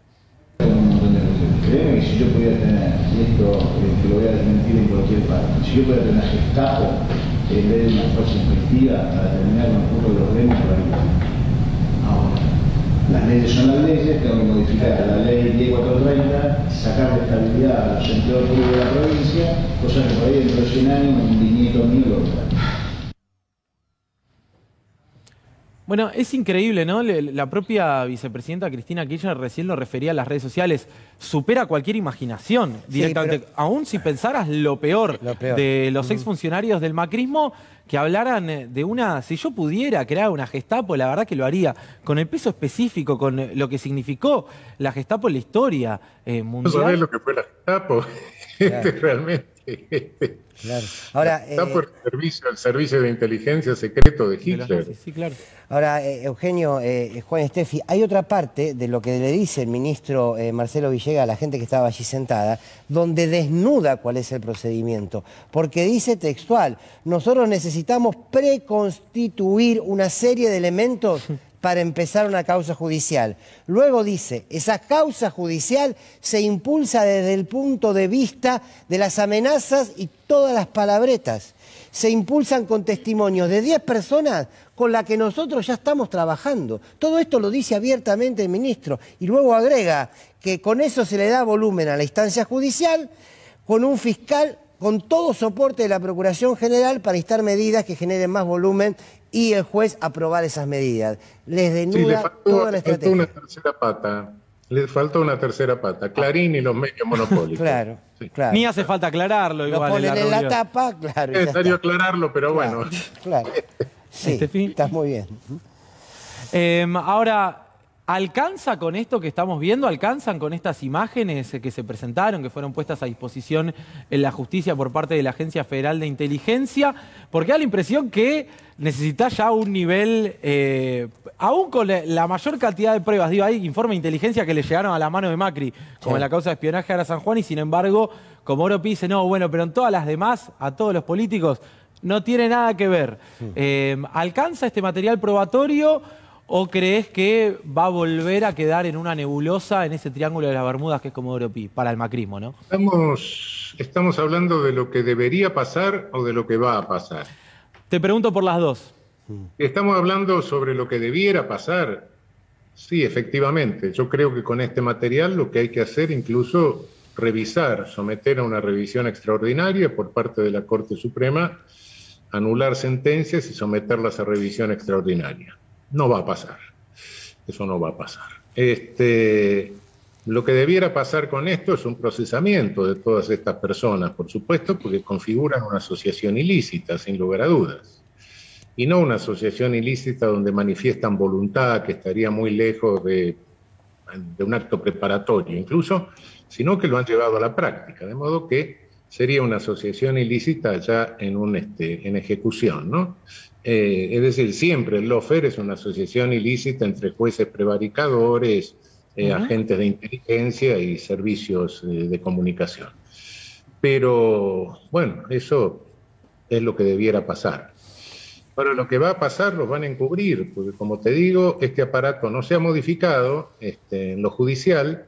Créeme que si yo pudiera tener, y esto te lo voy a desmentir en cualquier parte, si yo pudiera tener una Gestapo en vez de una fuerza efectiva para terminar con el punto de los gremios, lo haría. Ahora, las leyes son las leyes, tengo que modificar la ley 10430, sacar de estabilidad a los empleados públicos de la provincia, cosa que por ahí dentro de 100 años un nieto mío lo Bueno, es increíble, ¿no? La propia vicepresidenta Cristina Kirchner recién lo refería a las redes sociales. Supera cualquier imaginación directamente. Pero aún si pensaras lo peor de los exfuncionarios del macrismo, que hablaran de una... Si yo pudiera crear una Gestapo, la verdad que lo haría. Con el peso específico, con lo que significó la Gestapo en la historia mundial. ¿No sabés lo que fue la Gestapo? Claro. Realmente. Claro. Ahora, Está por el servicio de inteligencia secreto de Hitler. Sí, claro. Ahora, Eugenio, Juan Estefi, hay otra parte de lo que le dice el ministro Marcelo Villegas a la gente que estaba allí sentada, donde desnuda cuál es el procedimiento, porque dice textual, nosotros necesitamos preconstituir una serie de elementos para empezar una causa judicial. Luego dice, esa causa judicial se impulsa desde el punto de vista de las amenazas y todas las palabretas. Se impulsan con testimonios de 10 personas con las que nosotros ya estamos trabajando. Todo esto lo dice abiertamente el ministro y luego agrega que con eso se le da volumen a la instancia judicial, con un fiscal, con todo soporte de la Procuración General para instar medidas que generen más volumen y el juez aprobar esas medidas. Les denuda toda la estrategia. Le faltó una tercera pata. Clarín y los medios monopólicos. Claro, sí. Claro. Ni hace falta aclararlo igual. Lo ponen en la tapa, claro. Es necesario aclararlo, pero claro, bueno. Claro. Sí, estás muy bien. Ahora, ¿alcanza con esto que estamos viendo? ¿Alcanzan con estas imágenes que se presentaron, que fueron puestas a disposición en la justicia por parte de la Agencia Federal de Inteligencia? Porque da la impresión que necesitas ya un nivel, aún con la mayor cantidad de pruebas. Digo, hay informes de inteligencia que le llegaron a la mano de Macri, como en la causa de espionaje a San Juan, y sin embargo, como Oropi dice, no, bueno, pero en todas las demás, a todos los políticos, no tiene nada que ver. ¿Alcanza este material probatorio o crees que va a volver a quedar en una nebulosa en ese triángulo de las Bermudas que es Comodoro Pi, para el macrismo, ¿no? Estamos hablando de lo que debería pasar o de lo que va a pasar. Te pregunto por las dos. Estamos hablando sobre lo que debiera pasar. Sí, efectivamente. Yo creo que con este material lo que hay que hacer incluso revisar, someter a una revisión extraordinaria por parte de la Corte Suprema, anular sentencias y someterlas a revisión extraordinaria. No va a pasar. Eso no va a pasar. Lo que debiera pasar con esto es un procesamiento de todas estas personas, por supuesto, porque configuran una asociación ilícita, sin lugar a dudas. Y no una asociación ilícita donde manifiestan voluntad, que estaría muy lejos de un acto preparatorio incluso, sino que lo han llevado a la práctica, de modo que sería una asociación ilícita ya en ejecución, ¿no? Es decir, siempre el lawfare es una asociación ilícita entre jueces prevaricadores, agentes de inteligencia y servicios de comunicación. Pero, bueno, eso es lo que debiera pasar. Ahora, lo que va a pasar los van a encubrir, porque como te digo, este aparato no se ha modificado en lo judicial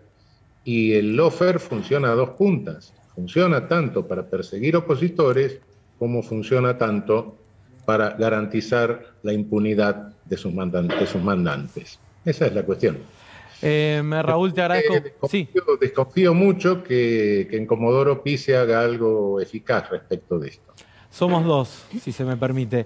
y el lawfare funciona a dos puntas. Funciona tanto para perseguir opositores como funciona tanto para garantizar la impunidad de sus mandantes. Esa es la cuestión. Raúl, te agradezco. Desconfío mucho que en Comodoro Pi se haga algo eficaz respecto de esto. Somos dos, si se me permite.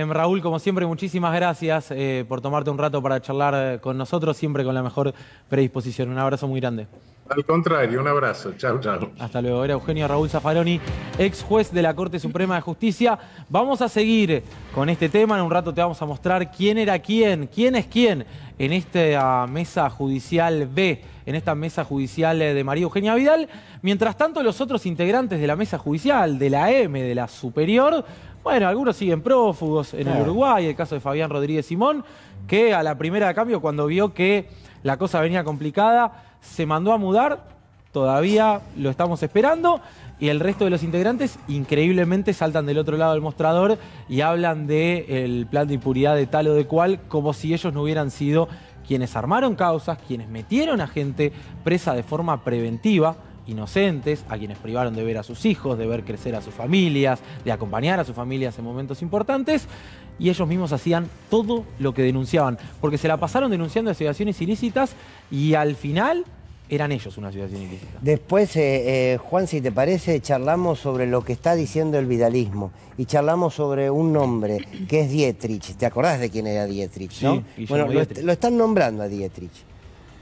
Raúl, como siempre, muchísimas gracias por tomarte un rato para charlar con nosotros, siempre con la mejor predisposición. Un abrazo muy grande. Al contrario, un abrazo. Chau, chau. Hasta luego. Era Eugenio Raúl Zaffaroni, ex juez de la Corte Suprema de Justicia. Vamos a seguir con este tema. En un rato te vamos a mostrar quién era quién es quién en esta mesa judicial B, en esta mesa judicial de María Eugenia Vidal. Mientras tanto, los otros integrantes de la mesa judicial, de la M, de la Superior, bueno, algunos siguen prófugos en el Uruguay, el caso de Fabián Rodríguez Simón, que a la primera de cambio, cuando vio que la cosa venía complicada, se mandó a mudar, todavía lo estamos esperando, y el resto de los integrantes increíblemente saltan del otro lado del mostrador y hablan del plan de impunidad de tal o de cual, como si ellos no hubieran sido quienes armaron causas, quienes metieron a gente presa de forma preventiva, inocentes, a quienes privaron de ver a sus hijos, de ver crecer a sus familias, de acompañar a sus familias en momentos importantes, y ellos mismos hacían todo lo que denunciaban, porque se la pasaron denunciando asociaciones ilícitas y al final eran ellos una asociación ilícita. Después, Juan, si te parece, charlamos sobre lo que está diciendo el vidalismo y charlamos sobre un nombre que es Dietrich. ¿Te acordás de quién era Dietrich, no? Sí, bueno, lo están nombrando a Dietrich.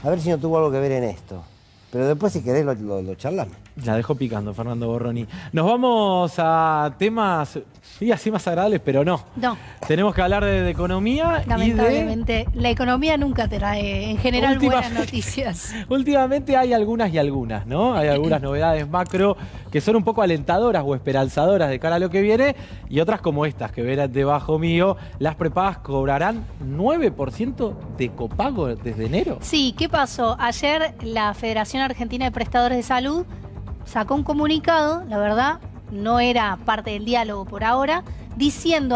A ver si no tuvo algo que ver en esto. Pero después, si querés, lo charlamos. La dejó picando Fernando Borroni. Nos vamos a temas, sí, así más agradables, pero no. No. Tenemos que hablar de economía. Lamentablemente, la economía nunca trae, en general, buenas noticias. Últimamente hay algunas y algunas, ¿no? Hay algunas novedades macro que son un poco alentadoras o esperanzadoras de cara a lo que viene, y otras como estas que verán debajo mío. Las prepagas cobrarán 9% de copago desde enero. Sí, ¿qué pasó? Ayer la Federación Argentina de Prestadores de Salud sacó un comunicado, la verdad, no era parte del diálogo por ahora,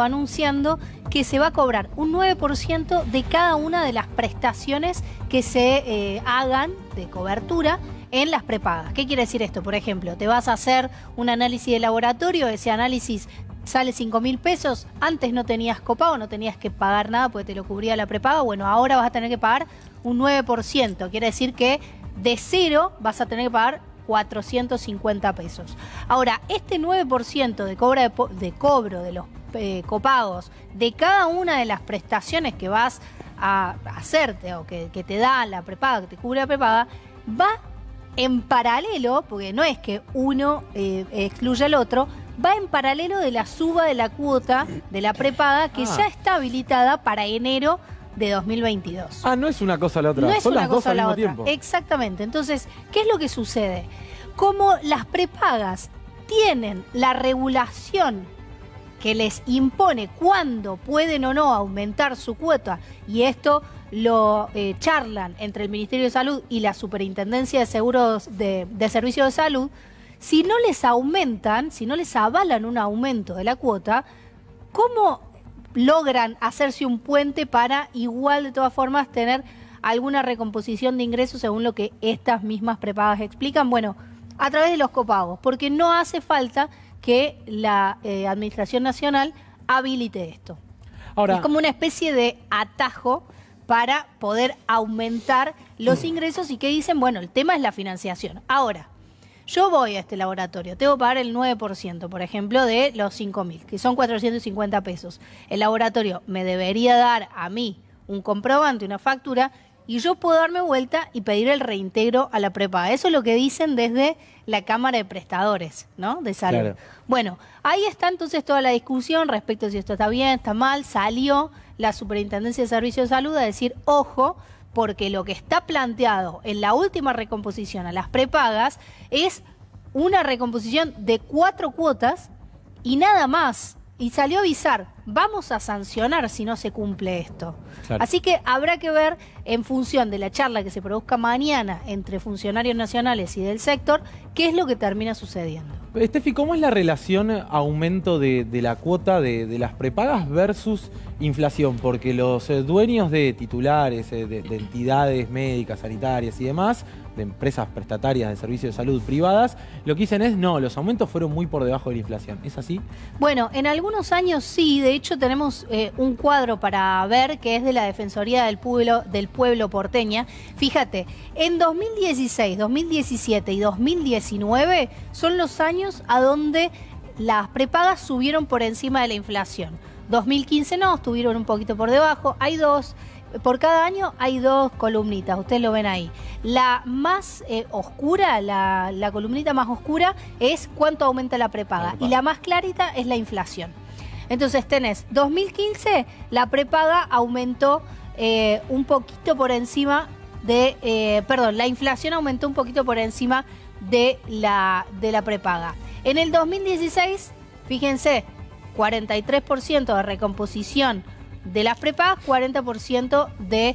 anunciando que se va a cobrar un 9% de cada una de las prestaciones que se hagan de cobertura en las prepagas. ¿Qué quiere decir esto? Por ejemplo, te vas a hacer un análisis de laboratorio, ese análisis sale 5.000 pesos, antes no tenías copago, no tenías que pagar nada porque te lo cubría la prepaga, bueno, ahora vas a tener que pagar un 9%, quiere decir que de cero vas a tener que pagar 450 pesos. Ahora, este 9% de cobro de los copagos de cada una de las prestaciones que vas a hacerte o que te da la prepaga, que te cubre la prepaga, va en paralelo, porque no es que uno excluya al otro, va en paralelo de la suba de la cuota de la prepaga que ya está habilitada para enero de 2022. Ah, no es una cosa o la otra, no es son una las dos cosa al o la mismo otra. tiempo. Exactamente. Entonces, ¿qué es lo que sucede? Como las prepagas tienen la regulación que les impone cuándo pueden o no aumentar su cuota, y esto lo charlan entre el Ministerio de Salud y la Superintendencia de Seguros de Servicios de Salud, si no les aumentan, si no les avalan un aumento de la cuota, ¿cómo logran hacerse un puente para igual de todas formas tener alguna recomposición de ingresos según lo que estas mismas prepagas explican? Bueno, a través de los copagos, porque no hace falta que la Administración Nacional habilite esto. Ahora, es como una especie de atajo para poder aumentar los ingresos y que dicen, bueno, el tema es la financiación. Ahora, yo voy a este laboratorio, tengo que pagar el 9%, por ejemplo, de los 5.000, que son 450 pesos. El laboratorio me debería dar a mí un comprobante, una factura, y yo puedo darme vuelta y pedir el reintegro a la prepaga. Eso es lo que dicen desde la Cámara de Prestadores, ¿no?, de Salud. Claro. Bueno, ahí está entonces toda la discusión respecto a si esto está bien, está mal. Salió la Superintendencia de Servicios de Salud a decir, ojo, porque lo que está planteado en la última recomposición a las prepagas es una recomposición de 4 cuotas y nada más. Y salió a avisar, vamos a sancionar si no se cumple esto. Claro. Así que habrá que ver, en función de la charla que se produzca mañana entre funcionarios nacionales y del sector, qué es lo que termina sucediendo. Estefi, ¿cómo es la relación aumento de la cuota de las prepagas versus inflación? Porque los dueños de titulares, de entidades médicas, sanitarias y demás, de empresas prestatarias de servicios de salud privadas, lo que dicen es, no, los aumentos fueron muy por debajo de la inflación. ¿Es así? Bueno, en algunos años sí. De hecho, tenemos un cuadro para ver que es de la Defensoría del Pueblo porteña. Fíjate, en 2016, 2017 y 2019 son los años a donde las prepagas subieron por encima de la inflación. 2015 no, estuvieron un poquito por debajo. Hay dos, por cada año hay 2 columnitas, ustedes lo ven ahí. La más oscura, la columnita más oscura es cuánto aumenta la prepaga y la más clarita es la inflación. Entonces tenés 2015, la prepaga aumentó un poquito por encima de, la inflación aumentó un poquito por encima de la prepaga. En el 2016, fíjense, 43% de recomposición de las prepagas, 40% de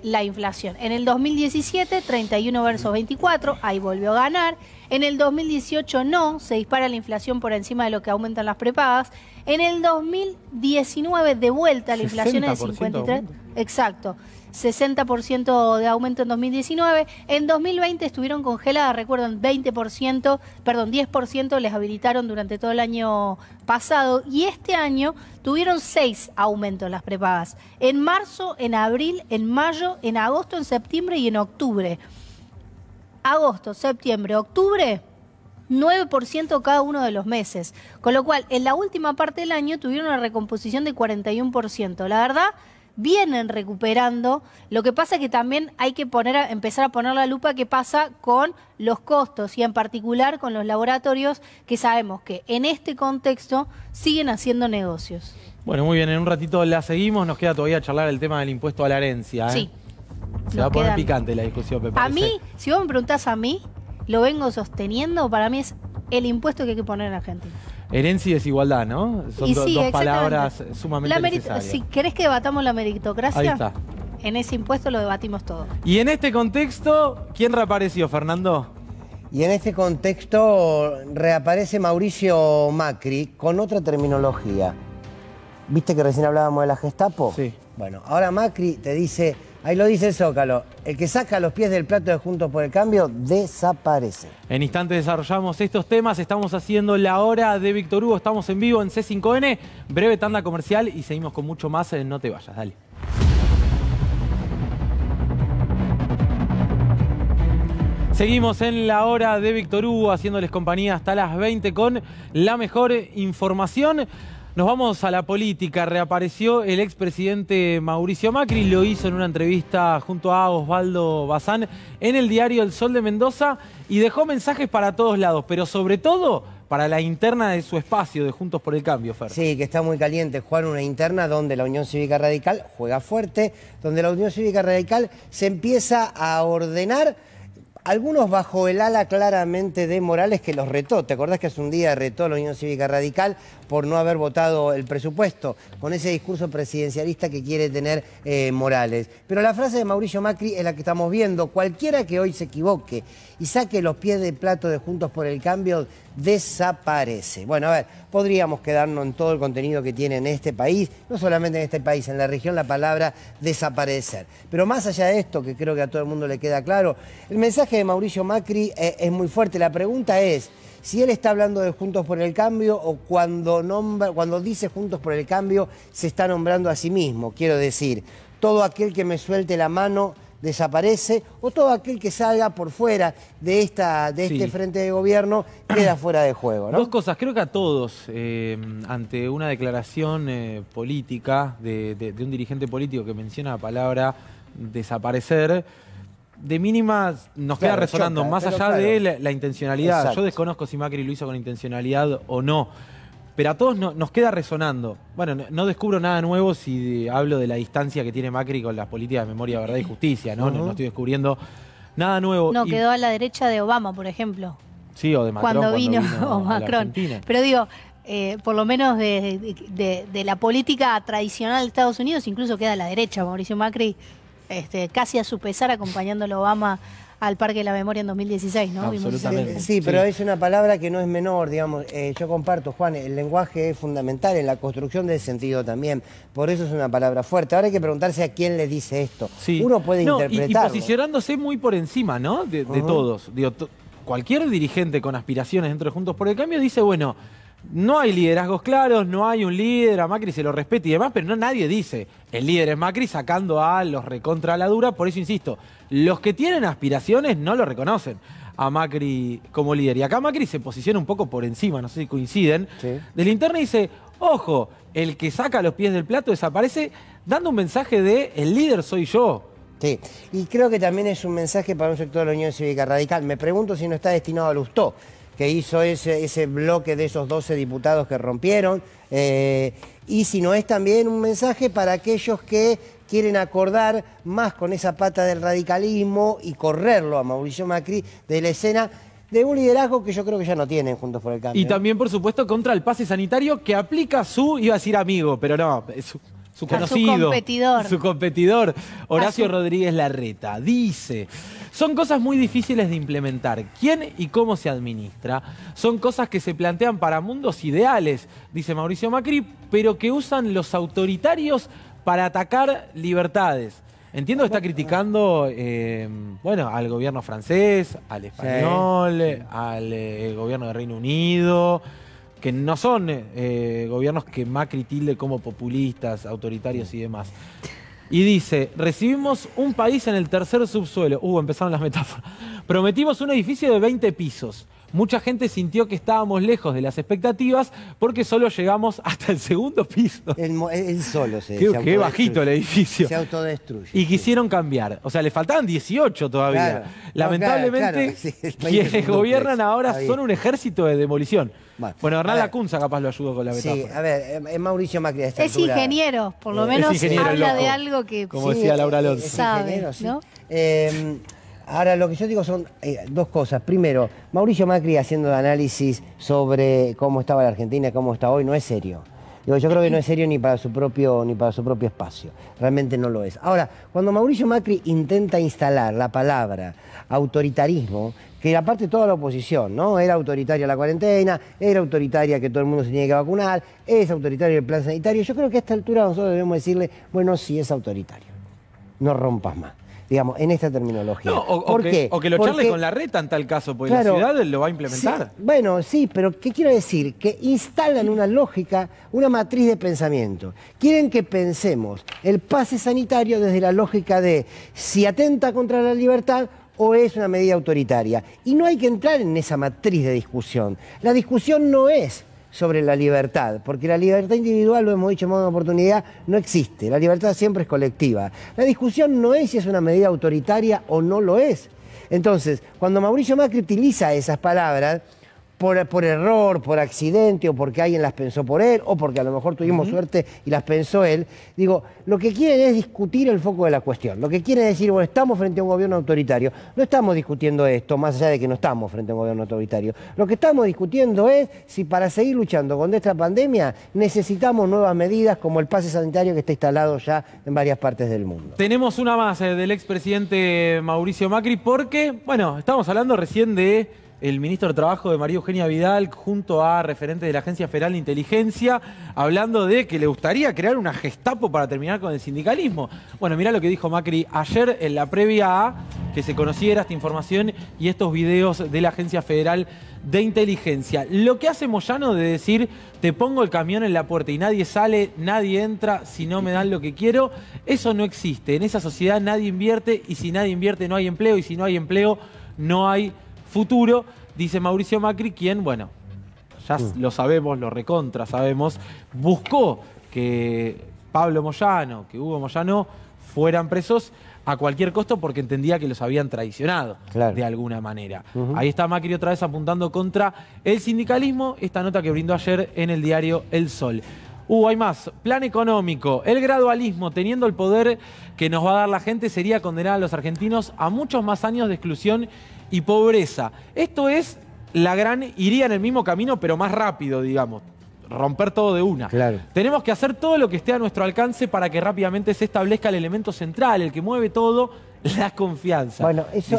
la inflación. En el 2017, 31 versus 24, ahí volvió a ganar. En el 2018 no, se dispara la inflación por encima de lo que aumentan las prepagas. En el 2019, de vuelta, la inflación es de 53%. Exacto. 60% de aumento en 2019. En 2020 estuvieron congeladas, recuerdan, 10% les habilitaron durante todo el año pasado. Y este año tuvieron 6 aumentos las prepagas. En marzo, en abril, en mayo, en agosto, en septiembre y en octubre. agosto, septiembre, octubre, 9% cada uno de los meses. Con lo cual, en la última parte del año tuvieron una recomposición de 41%. La verdad, vienen recuperando. Lo que pasa es que también hay que empezar a poner la lupa qué pasa con los costos y en particular con los laboratorios que sabemos que en este contexto siguen haciendo negocios. Bueno, muy bien, en un ratito la seguimos. Nos queda todavía charlar el tema del impuesto a la herencia. Sí. Se va a poner picante la discusión, me parece. A mí, si vos me preguntás a mí, lo vengo sosteniendo, para mí es el impuesto que hay que poner en Argentina. Herencia y desigualdad, ¿no? Son dos palabras sumamente necesarias. Si querés que debatamos la meritocracia, ahí está. En ese impuesto lo debatimos todo. Y en este contexto, ¿quién reapareció, Fernando? Y en este contexto reaparece Mauricio Macri con otra terminología. ¿Viste que recién hablábamos de la Gestapo? Sí. Bueno, ahora Macri te dice, ahí lo dice el Zócalo, el que saca los pies del plato de Juntos por el Cambio desaparece. En instantes desarrollamos estos temas, estamos haciendo la hora de Víctor Hugo, estamos en vivo en C5N, breve tanda comercial y seguimos con mucho más en No Te Vayas, dale. Seguimos en la hora de Víctor Hugo, haciéndoles compañía hasta las 20 con la mejor información. Nos vamos a la política. Reapareció el expresidente Mauricio Macri, lo hizo en una entrevista junto a Osvaldo Bazán en el diario El Sol de Mendoza y dejó mensajes para todos lados, pero sobre todo para la interna de su espacio de Juntos por el Cambio, Fer. Sí, que está muy caliente, Juan, una interna donde la Unión Cívica Radical juega fuerte, donde la Unión Cívica Radical se empieza a ordenar. Algunos bajo el ala claramente de Morales que los retó. ¿Te acordás que hace un día retó a la Unión Cívica Radical por no haber votado el presupuesto? Con ese discurso presidencialista que quiere tener Morales. Pero la frase de Mauricio Macri es la que estamos viendo. Cualquiera que hoy se equivoque y saque los pies del plato de Juntos por el Cambio desaparece. Bueno, a ver, podríamos quedarnos en todo el contenido que tiene en este país, no solamente en este país, en la región, la palabra desaparecer. Pero más allá de esto, que creo que a todo el mundo le queda claro, el mensaje de Mauricio Macri es muy fuerte. La pregunta es si él está hablando de Juntos por el Cambio o cuando dice Juntos por el Cambio se está nombrando a sí mismo. Quiero decir, todo aquel que me suelte la mano desaparece, o todo aquel que salga por fuera de este frente de gobierno queda fuera de juego, ¿no? Dos cosas, creo que a todos, ante una declaración política de un dirigente político que menciona la palabra desaparecer, de mínima nos queda resonando, choca, más allá de la intencionalidad. Exacto. Yo desconozco si Macri lo hizo con intencionalidad o no, pero a todos nos queda resonando. Bueno, no descubro nada nuevo si hablo de la distancia que tiene Macri con las políticas de memoria, verdad y justicia, ¿no? No estoy descubriendo nada nuevo. No, quedó a la derecha de Obama, por ejemplo. Sí, o de Macron cuando vino o Macron. Pero digo, por lo menos de la política tradicional de Estados Unidos, incluso queda a la derecha. Mauricio Macri, casi a su pesar, acompañándolo a Obama al Parque de la Memoria en 2016, ¿no? Absolutamente. Sí, pero es una palabra que no es menor, digamos. Yo comparto, Juan, el lenguaje es fundamental en la construcción del sentido también. Por eso es una palabra fuerte. Ahora hay que preguntarse a quién le dice esto. Sí. Uno puede interpretarlo. Y posicionándose muy por encima, ¿no? De todos. Digo, cualquier dirigente con aspiraciones dentro de Juntos por el Cambio dice, bueno, no hay liderazgos claros, no hay un líder, a Macri se lo respeta y demás, pero nadie dice, el líder es Macri sacando a los recontra la dura. Por eso insisto, los que tienen aspiraciones no lo reconocen a Macri como líder. Y acá Macri se posiciona un poco por encima, no sé si coinciden, de la interna y dice, ojo, el que saca los pies del plato desaparece, dando un mensaje de el líder soy yo. Sí, y creo que también es un mensaje para un sector de la Unión Cívica Radical. Me pregunto si no está destinado a Lustó, que hizo ese bloque de esos 12 diputados que rompieron, y si no es también un mensaje para aquellos que quieren acordar más con esa pata del radicalismo y correrlo a Mauricio Macri de la escena de un liderazgo que yo creo que ya no tienen Juntos por el Cambio. Y también, por supuesto, contra el pase sanitario que aplica iba a decir amigo, pero no, su conocido, su competidor, Horacio Rodríguez Larreta, dice: son cosas muy difíciles de implementar. ¿Quién y cómo se administra? Son cosas que se plantean para mundos ideales, dice Mauricio Macri, pero que usan los autoritarios para atacar libertades. Entiendo que está criticando bueno, al gobierno francés, al español, al gobierno de Reino Unido, que no son gobiernos que Macri tilde como populistas, autoritarios y demás. Y dice, recibimos un país en el tercer subsuelo. Empezaron las metáforas. Prometimos un edificio de 20 pisos. Mucha gente sintió que estábamos lejos de las expectativas porque solo llegamos hasta el segundo piso. Él solo Qué bajito el edificio. Se autodestruye. Y quisieron cambiar. O sea, le faltaban 18 todavía. Claro. Lamentablemente, quienes gobiernan ahora son un ejército de demolición. Bueno, Hernán Lacunza capaz lo ayudó con la metáfora. Sí, a ver, es Mauricio Macri a esta Es altura. ingeniero, por lo menos habla de algo que como decía Laura Alonso. sabe, ¿no? Ahora, lo que yo digo son dos cosas. Primero, Mauricio Macri haciendo análisis sobre cómo estaba la Argentina, cómo está hoy, no es serio. Digo, yo creo que no es serio ni para su propio espacio. Realmente no lo es. Ahora, cuando Mauricio Macri intenta instalar la palabra autoritarismo, que aparte toda la oposición, ¿no? Era autoritaria la cuarentena, era autoritaria que todo el mundo se tiene que vacunar, es autoritario el plan sanitario. Yo creo que a esta altura nosotros debemos decirle, bueno, sí es autoritario. No rompas más. Digamos, en esta terminología. No, ¿Por qué? O que lo charle con Larreta en tal caso, porque claro, la ciudad lo va a implementar. Sí, bueno, sí, pero ¿qué quiero decir? Que instalan una lógica, una matriz de pensamiento. Quieren que pensemos el pase sanitario desde la lógica de si atenta contra la libertad o es una medida autoritaria. Y no hay que entrar en esa matriz de discusión. La discusión no es sobre la libertad, porque la libertad individual, lo hemos dicho en modo de oportunidad, no existe. La libertad siempre es colectiva. La discusión no es si es una medida autoritaria o no lo es. Entonces, cuando Mauricio Macri utiliza esas palabras, por error, por accidente, o porque alguien las pensó por él, o porque a lo mejor tuvimos suerte y las pensó él, digo, lo que quieren es discutir el foco de la cuestión. Lo que quieren es decir, bueno, estamos frente a un gobierno autoritario. No estamos discutiendo esto, más allá de que no estamos frente a un gobierno autoritario. Lo que estamos discutiendo es si para seguir luchando contra esta pandemia necesitamos nuevas medidas como el pase sanitario que está instalado ya en varias partes del mundo. Tenemos una más del expresidente Mauricio Macri porque, bueno, estamos hablando recién de el ministro de Trabajo de María Eugenia Vidal junto a referentes de la Agencia Federal de Inteligencia, hablando de que le gustaría crear una Gestapo para terminar con el sindicalismo. Bueno, mirá lo que dijo Macri ayer en la previa a que se conociera esta información y estos videos de la Agencia Federal de Inteligencia. Lo que hace Moyano de decir, te pongo el camión en la puerta y nadie sale, nadie entra, si no me dan lo que quiero, eso no existe. En esa sociedad nadie invierte y si nadie invierte no hay empleo y si no hay empleo no hay futuro, dice Mauricio Macri, quien, bueno, ya lo sabemos, lo recontra sabemos, buscó que Pablo Moyano, que Hugo Moyano fueran presos a cualquier costo porque entendía que los habían traicionado de alguna manera. Ahí está Macri otra vez apuntando contra el sindicalismo, esta nota que brindó ayer en el diario El Sol. Hay más. Plan económico. El gradualismo, teniendo el poder que nos va a dar la gente, sería condenar a los argentinos a muchos más años de exclusión y pobreza. Esto es iría en el mismo camino, pero más rápido, digamos. Romper todo de una. Claro. Tenemos que hacer todo lo que esté a nuestro alcance para que rápidamente se establezca el elemento central, el que mueve todo, la confianza. Bueno, eso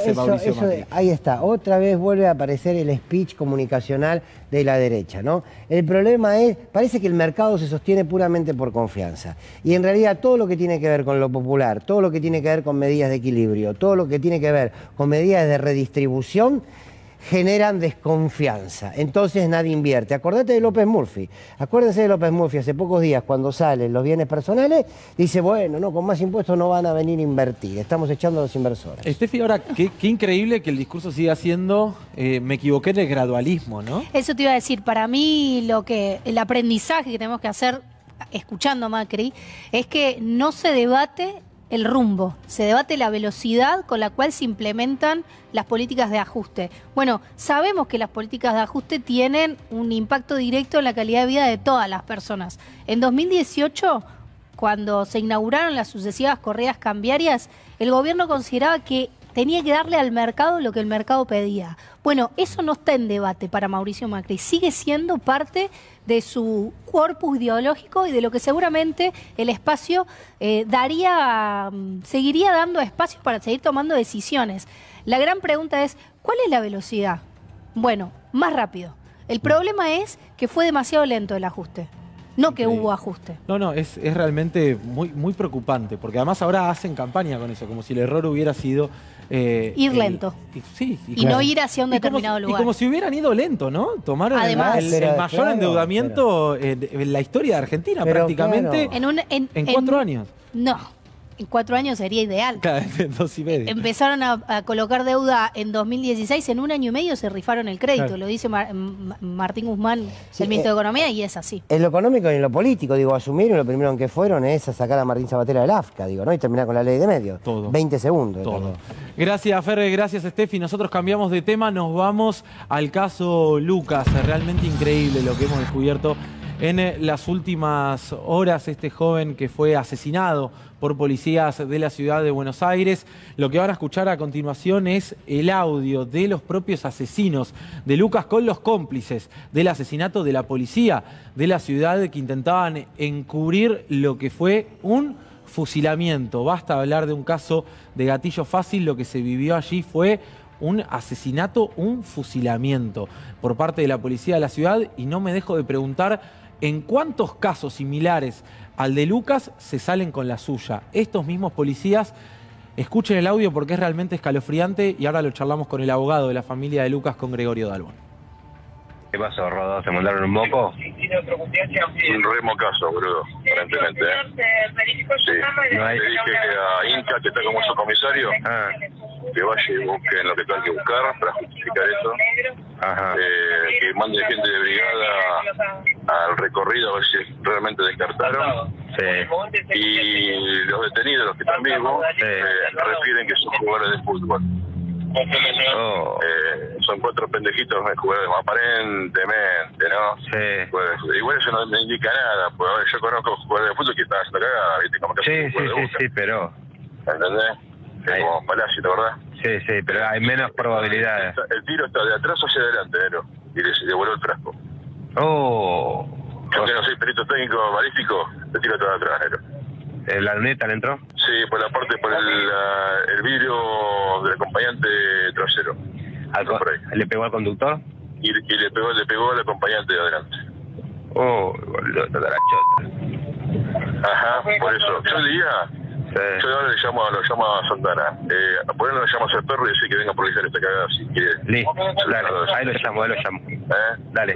ahí está. Otra vez vuelve a aparecer el speech comunicacional de la derecha, ¿no? El problema es, parece que el mercado se sostiene puramente por confianza. Y en realidad todo lo que tiene que ver con lo popular, todo lo que tiene que ver con medidas de equilibrio, todo lo que tiene que ver con medidas de redistribución, generan desconfianza. Entonces nadie invierte. Acordate de López Murphy. Acuérdense de López Murphy hace pocos días cuando salen los bienes personales, dice, bueno, no, con más impuestos no van a venir a invertir. Estamos echando a los inversores. Estefi, ahora, qué increíble que el discurso siga siendo, me equivoqué en el gradualismo, ¿no? Eso te iba a decir. Para mí el aprendizaje que tenemos que hacer escuchando a Macri es que no se debate el rumbo, se debate la velocidad con la cual se implementan las políticas de ajuste. Bueno, sabemos que las políticas de ajuste tienen un impacto directo en la calidad de vida de todas las personas. En 2018, cuando se inauguraron las sucesivas correas cambiarias, el gobierno consideraba que tenía que darle al mercado lo que el mercado pedía. Bueno, eso no está en debate para Mauricio Macri. Sigue siendo parte de su corpus ideológico y de lo que seguramente el espacio seguiría dando espacio para seguir tomando decisiones. La gran pregunta es, ¿cuál es la velocidad? Bueno, más rápido. El problema es que fue demasiado lento el ajuste. No que hubo ajuste. No, es realmente muy preocupante, porque además ahora hacen campaña con eso, como si el error hubiera sido ir lento. Y no ir hacia un determinado lugar. Y como si hubieran ido lento, ¿no? Tomaron el mayor endeudamiento en la historia de Argentina, prácticamente, en 4 años. No. en 4 años sería ideal. Claro, 2,5. Empezaron a colocar deuda en 2016, en 1 año y medio se rifaron el crédito, Claro. lo dice Martín Guzmán, Sí, el ministro de Economía, y es así. En lo económico y en lo político, digo, asumieron, lo primero en que fueron es a sacar a Martín Sabatella del AFCA, digo, ¿no? Y terminar con la ley de medios. Todo. 20 segundos. Todo. Gracias, Ferre, gracias, Steffi. Nosotros cambiamos de tema, nos vamos al caso Lucas. Realmente increíble lo que hemos descubierto en las últimas horas. Este joven que fue asesinado por policías de la ciudad de Buenos Aires. Lo que van a escuchar a continuación es el audio de los propios asesinos de Lucas con los cómplices del asesinato de la policía de la ciudad que intentaban encubrir lo que fue un fusilamiento. Basta hablar de un caso de gatillo fácil, lo que se vivió allí fue un asesinato, un fusilamiento por parte de la policía de la ciudad, y no me dejo de preguntar en cuántos casos similares al de Lucas se salen con la suya. Estos mismos policías, escuchen el audio porque es realmente escalofriante, y ahora lo charlamos con el abogado de la familia de Lucas, con Gregorio Dalbón. ¿Qué pasó, Rodo? ¿Se mandaron un moco? Un remocazo, boludo, aparentemente, Sí. No hay- Le dije que a Inca, que está como su comisario, que vaya y busque lo que tengan que buscar para justificar eso. Ajá. Que mande gente de brigada al recorrido a ver si realmente descartaron. Sí. Y los detenidos, los que están vivos, refieren que son jugadores de fútbol. Oh. Son 4 pendejitos jugadores, aparentemente, ¿no? Sí. Pues, igual eso no me indica nada, pues a ver, yo conozco jugadores de fútbol que están haciendo cagada, ¿viste? Como que Sí, hacen sí, jugadores de sí, boca. sí, pero... ¿Entendés? Como Palacio, ¿verdad? Sí, sí, pero hay menos probabilidades. El tiro está de atrás hacia adelante, Nero, y le voló el frasco. Oh. Yo que no soy perito técnico balístico, el tiro está de atrás, Nero. ¿La luneta le entró? Sí, por la parte, por el vidrio del acompañante trasero. Por ahí. ¿Le pegó al conductor? Y le pegó al acompañante de adelante. Oh, boludo, toda la chota. Ajá, por eso. Yo diría, yo ahora lo llamo a Santana. Por él lo llamo a perro y decir que venga a prolijar esta cagada si quiere. Listo, dale, ahí lo llamo, Dale, dale.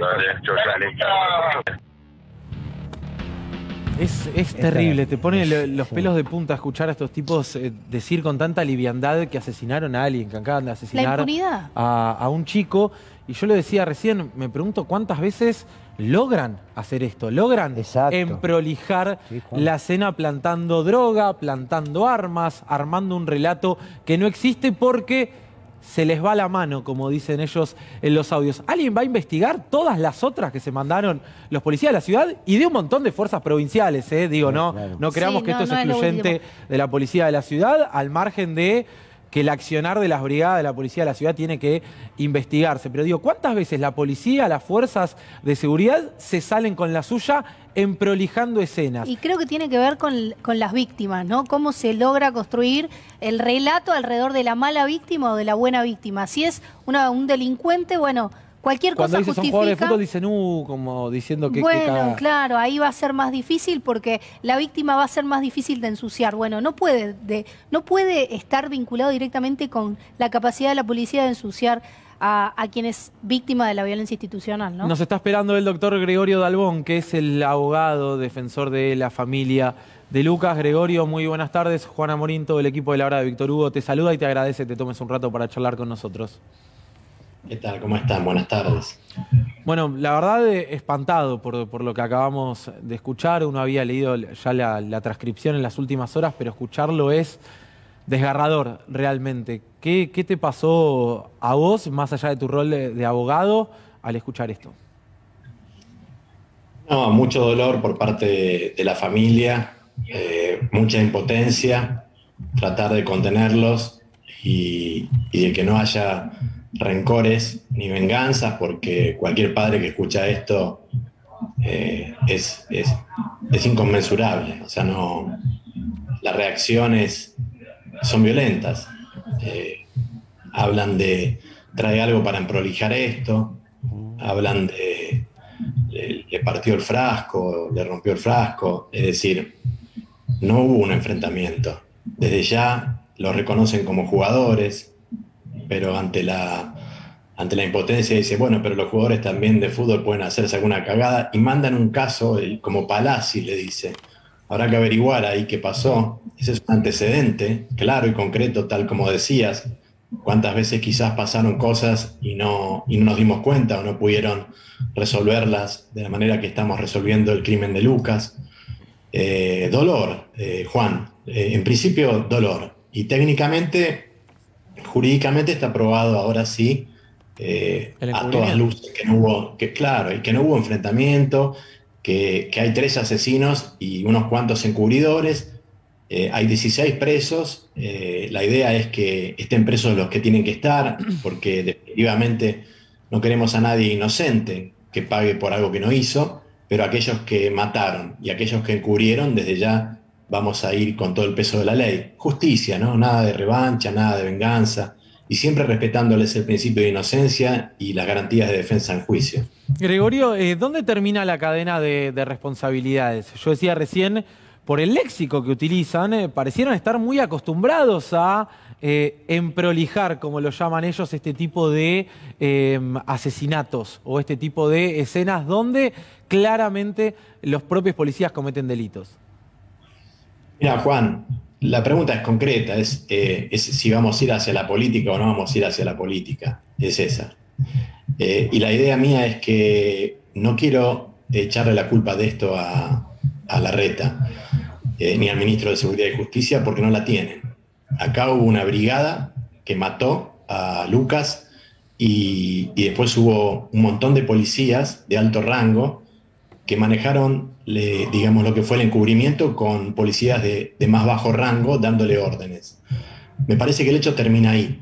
Es terrible, te pone los pelos de punta escuchar a estos tipos decir con tanta liviandad que asesinaron a alguien, que acaban de asesinar a un chico. Y yo lo decía recién, me pregunto cuántas veces logran hacer esto, logran emprolijar la escena plantando droga, plantando armas, armando un relato que no existe porque se les va la mano, como dicen ellos en los audios. ¿Alguien va a investigar todas las otras que se mandaron los policías de la ciudad y de un montón de fuerzas provinciales? Digo, no creamos que esto es excluyente de la policía de la ciudad, al margen de que el accionar de las brigadas de la policía de la ciudad tiene que investigarse. Pero digo, ¿cuántas veces la policía, las fuerzas de seguridad se salen con la suya emprolijando escenas? Y creo que tiene que ver con las víctimas, ¿no? Cómo se logra construir el relato alrededor de la mala víctima o de la buena víctima. Si es un delincuente, bueno, cualquier cosa justifica. Cuando dicen son jugadores de fútbol dicen, como diciendo que... Bueno, claro, ahí va a ser más difícil porque la víctima va a ser más difícil de ensuciar. Bueno, no puede estar vinculado directamente con la capacidad de la policía de ensuciar a quien es víctima de la violencia institucional, ¿no? Nos está esperando el doctor Gregorio Dalbón, que es el abogado defensor de la familia de Lucas. Gregorio, muy buenas tardes. Juana Morín, todo el equipo de La Hora de Víctor Hugo te saluda y te agradece que te tomes un rato para charlar con nosotros. ¿Qué tal? ¿Cómo están? Buenas tardes. Bueno, la verdad, espantado por lo que acabamos de escuchar. Uno había leído ya la transcripción en las últimas horas, pero escucharlo es desgarrador realmente. ¿Qué te pasó a vos, más allá de tu rol de abogado, al escuchar esto? No, mucho dolor por parte de la familia, mucha impotencia, tratar de contenerlos y de que no haya rencores ni venganzas, porque cualquier padre que escucha esto es inconmensurable. O sea, no, las reacciones son violentas. Hablan de trae algo para emprolijar esto, hablan de le partió el frasco, le rompió el frasco. Es decir, no hubo un enfrentamiento. Desde ya lo reconocen como jugadores, pero ante la impotencia dice, bueno, pero los jugadores también de fútbol pueden hacerse alguna cagada, y mandan un caso, como Palazzi le dice, Habrá que averiguar ahí qué pasó. Ese es un antecedente claro y concreto, tal como decías. Cuántas veces quizás pasaron cosas y no nos dimos cuenta o no pudieron resolverlas de la manera que estamos resolviendo el crimen de Lucas. Dolor, Juan. En principio, dolor. Y técnicamente, jurídicamente está probado ahora sí, a todas luces, que no hubo enfrentamiento, que hay 3 asesinos y unos cuantos encubridores. Hay 16 presos. La idea es que estén presos los que tienen que estar, porque definitivamente no queremos a nadie inocente que pague por algo que no hizo, pero aquellos que mataron y aquellos que encubrieron, desde ya vamos a ir con todo el peso de la ley. Justicia, ¿no? Nada de revancha, nada de venganza, y siempre respetándoles el principio de inocencia y las garantías de defensa en juicio. Gregorio, ¿dónde termina la cadena de responsabilidades? Yo decía recién, por el léxico que utilizan, parecieron estar muy acostumbrados a emprolijar, como lo llaman ellos, este tipo de asesinatos o este tipo de escenas donde claramente los propios policías cometen delitos. Mira, Juan, la pregunta es concreta, es si vamos a ir hacia la política o no vamos a ir hacia la política, es esa. Y la idea mía es que no quiero echarle la culpa de esto a Larreta, ni al ministro de Seguridad y Justicia, porque no la tienen. Acá hubo una brigada que mató a Lucas y después hubo un montón de policías de alto rango que manejaron, digamos, lo que fue el encubrimiento con policías de más bajo rango dándole órdenes. Me parece que el hecho termina ahí.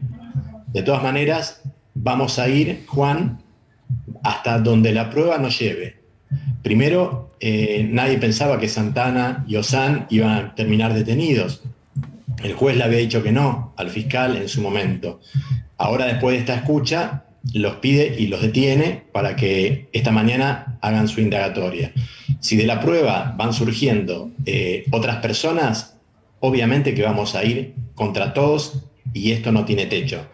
De todas maneras, vamos a ir, Juan, hasta donde la prueba nos lleve. Primero, nadie pensaba que Santana y Ozan iban a terminar detenidos. El juez le había dicho que no al fiscal en su momento. Ahora, después de esta escucha, los pide y los detiene para que esta mañana hagan su indagatoria. Si de la prueba van surgiendo otras personas, obviamente que vamos a ir contra todos y esto no tiene techo.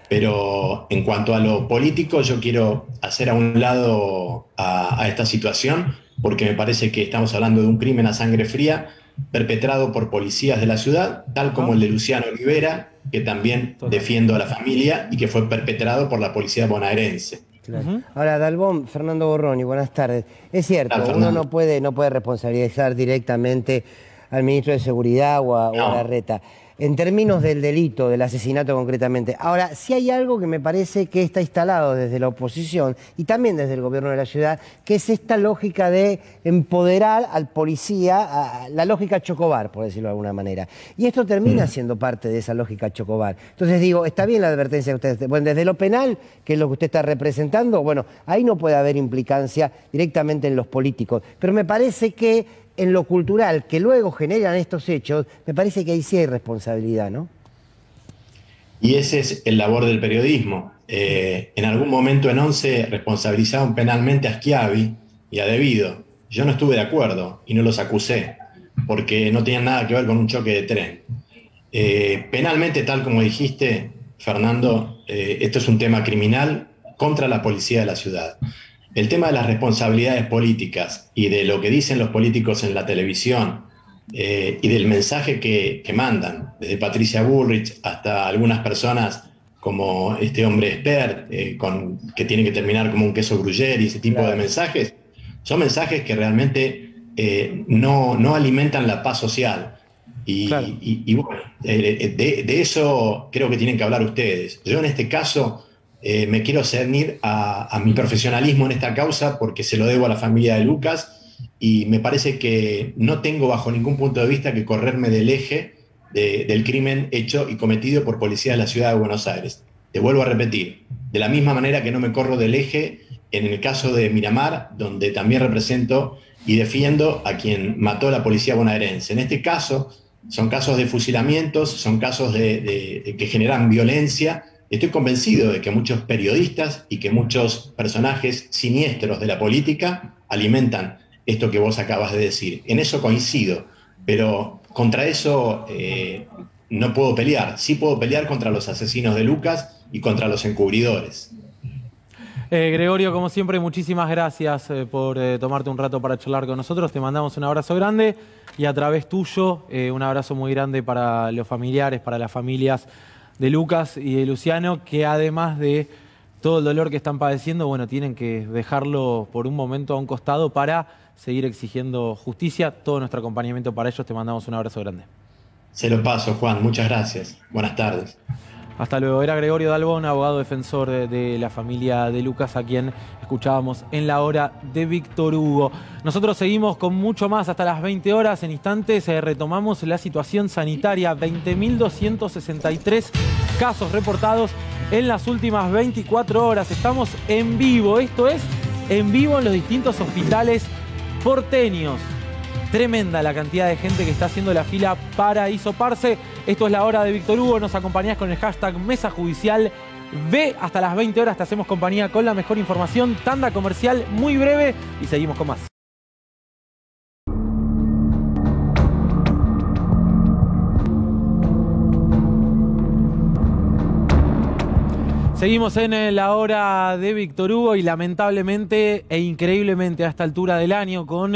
Pero en cuanto a lo político, yo quiero hacer a un lado a esta situación, porque me parece que estamos hablando de un crimen a sangre fría perpetrado por policías de la ciudad, tal como el de Luciano Olivera, que también defiendo a la familia y que fue perpetrado por la policía bonaerense. Claro. Ahora, Dalbón, Fernando Borroni, buenas tardes. Es cierto, uno no puede responsabilizar directamente al ministro de Seguridad o a Larreta, en términos del delito, del asesinato concretamente. Ahora, sí hay algo que me parece que está instalado desde la oposición y también desde el gobierno de la ciudad, que es esta lógica de empoderar al policía, la lógica Chocobar, por decirlo de alguna manera. Y esto termina siendo parte de esa lógica Chocobar. Entonces digo, está bien la advertencia que ustedes... Bueno, desde lo penal, que es lo que usted está representando, bueno, ahí no puede haber implicancia directamente en los políticos. Pero me parece que en lo cultural, que luego generan estos hechos, me parece que ahí sí hay responsabilidad, ¿no? Y ese es el labor del periodismo. En algún momento en 11 responsabilizaron penalmente a Schiavi y a Devido. Yo no estuve de acuerdo y no los acusé, porque no tenían nada que ver con un choque de tren. Penalmente, tal como dijiste, Fernando, esto es un tema criminal contra la policía de la ciudad. El tema de las responsabilidades políticas y de lo que dicen los políticos en la televisión y del mensaje que mandan, desde Patricia Bullrich hasta algunas personas como este hombre expert, que tiene que terminar como un queso gruyere y ese tipo de mensajes, son mensajes que realmente no alimentan la paz social. Y bueno, de eso creo que tienen que hablar ustedes. Yo en este caso... me quiero cernir a mi profesionalismo en esta causa porque se lo debo a la familia de Lucas y me parece que no tengo bajo ningún punto de vista que correrme del eje del crimen hecho y cometido por policía de la ciudad de Buenos Aires. Te vuelvo a repetir, de la misma manera que no me corro del eje en el caso de Miramar, donde también represento y defiendo a quien mató a la policía bonaerense. En este caso son casos de fusilamientos, son casos que generan violencia. Estoy convencido de que muchos periodistas y que muchos personajes siniestros de la política alimentan esto que vos acabas de decir. En eso coincido, pero contra eso no puedo pelear. Sí puedo pelear contra los asesinos de Lucas y contra los encubridores. Gregorio, como siempre, muchísimas gracias por tomarte un rato para charlar con nosotros. Te mandamos un abrazo grande y a través tuyo un abrazo muy grande para los familiares, para las familias de Lucas y de Luciano, que además de todo el dolor que están padeciendo, bueno, tienen que dejarlo por un momento a un costado para seguir exigiendo justicia. Todo nuestro acompañamiento para ellos. Te mandamos un abrazo grande. Se lo paso, Juan. Muchas gracias. Buenas tardes. Hasta luego. Era Gregorio Dalbón, abogado defensor de la familia de Lucas, a quien escuchábamos en la hora de Víctor Hugo. Nosotros seguimos con mucho más hasta las 20 horas. En instantes retomamos la situación sanitaria. 20.263 casos reportados en las últimas 24 horas. Estamos en vivo. Esto es en vivo en los distintos hospitales porteños. Tremenda la cantidad de gente que está haciendo la fila para hisoparse. Esto es la hora de Víctor Hugo. Nos acompañás con el hashtag Mesa Judicial. Ve hasta las 20 horas. Te hacemos compañía con la mejor información. Tanda comercial muy breve y seguimos con más. Seguimos en la hora de Víctor Hugo y lamentablemente e increíblemente a esta altura del año, con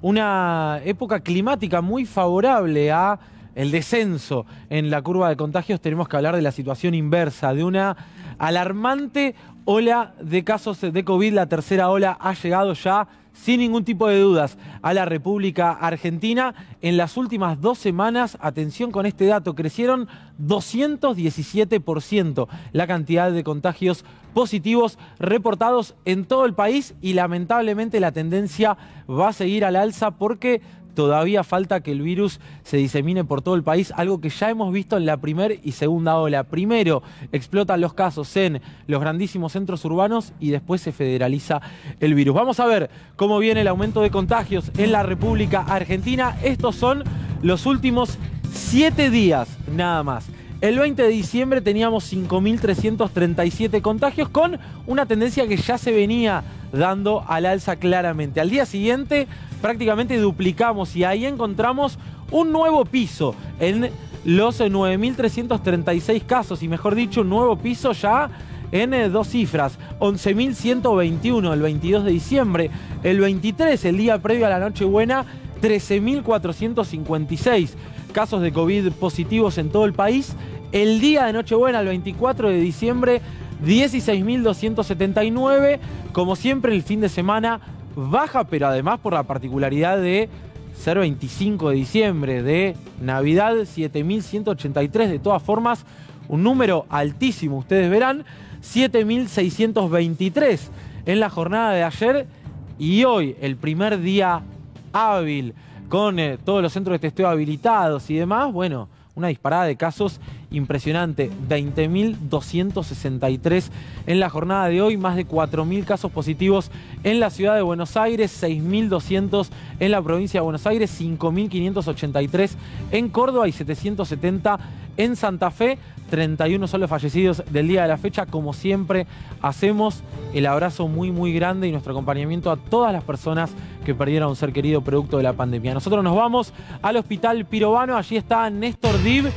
una época climática muy favorable a el descenso en la curva de contagios, tenemos que hablar de la situación inversa, de una alarmante ola de casos de COVID. La tercera ola ha llegado ya sin ningún tipo de dudas a la República Argentina. En las últimas 2 semanas, atención con este dato, crecieron 217% la cantidad de contagios positivos reportados en todo el país y lamentablemente la tendencia va a seguir al alza porque todavía falta que el virus se disemine por todo el país, algo que ya hemos visto en la primera y segunda ola. Primero explotan los casos en los grandísimos centros urbanos y después se federaliza el virus. Vamos a ver cómo viene el aumento de contagios en la República Argentina. Estos son los últimos 7 días nada más. El 20 de diciembre teníamos 5.337 contagios con una tendencia que ya se venía dando al alza claramente. Al día siguiente prácticamente duplicamos y ahí encontramos un nuevo piso en los 9.336 casos y mejor dicho un nuevo piso ya en 2 cifras, 11.121 el 22 de diciembre, el 23 el día previo a la Nochebuena, 13.456 casos de COVID positivos en todo el país. El día de Nochebuena, el 24 de diciembre, 16.279. Como siempre, el fin de semana baja, pero además por la particularidad de ser 25 de diciembre, de Navidad, 7.183. De todas formas, un número altísimo, ustedes verán, 7.623 en la jornada de ayer y hoy, el primer día hábil, con todos los centros de testeo habilitados y demás, bueno, una disparada de casos impresionante, 20.263 en la jornada de hoy, más de 4.000 casos positivos en la ciudad de Buenos Aires, 6.200 en la provincia de Buenos Aires, 5.583 en Córdoba y 770 en Santa Fe. 31 son los fallecidos del día de la fecha. Como siempre hacemos el abrazo muy grande y nuestro acompañamiento a todas las personas que perdieron a un ser querido producto de la pandemia. Nosotros nos vamos al Hospital Pirovano, allí está Néstor Dib.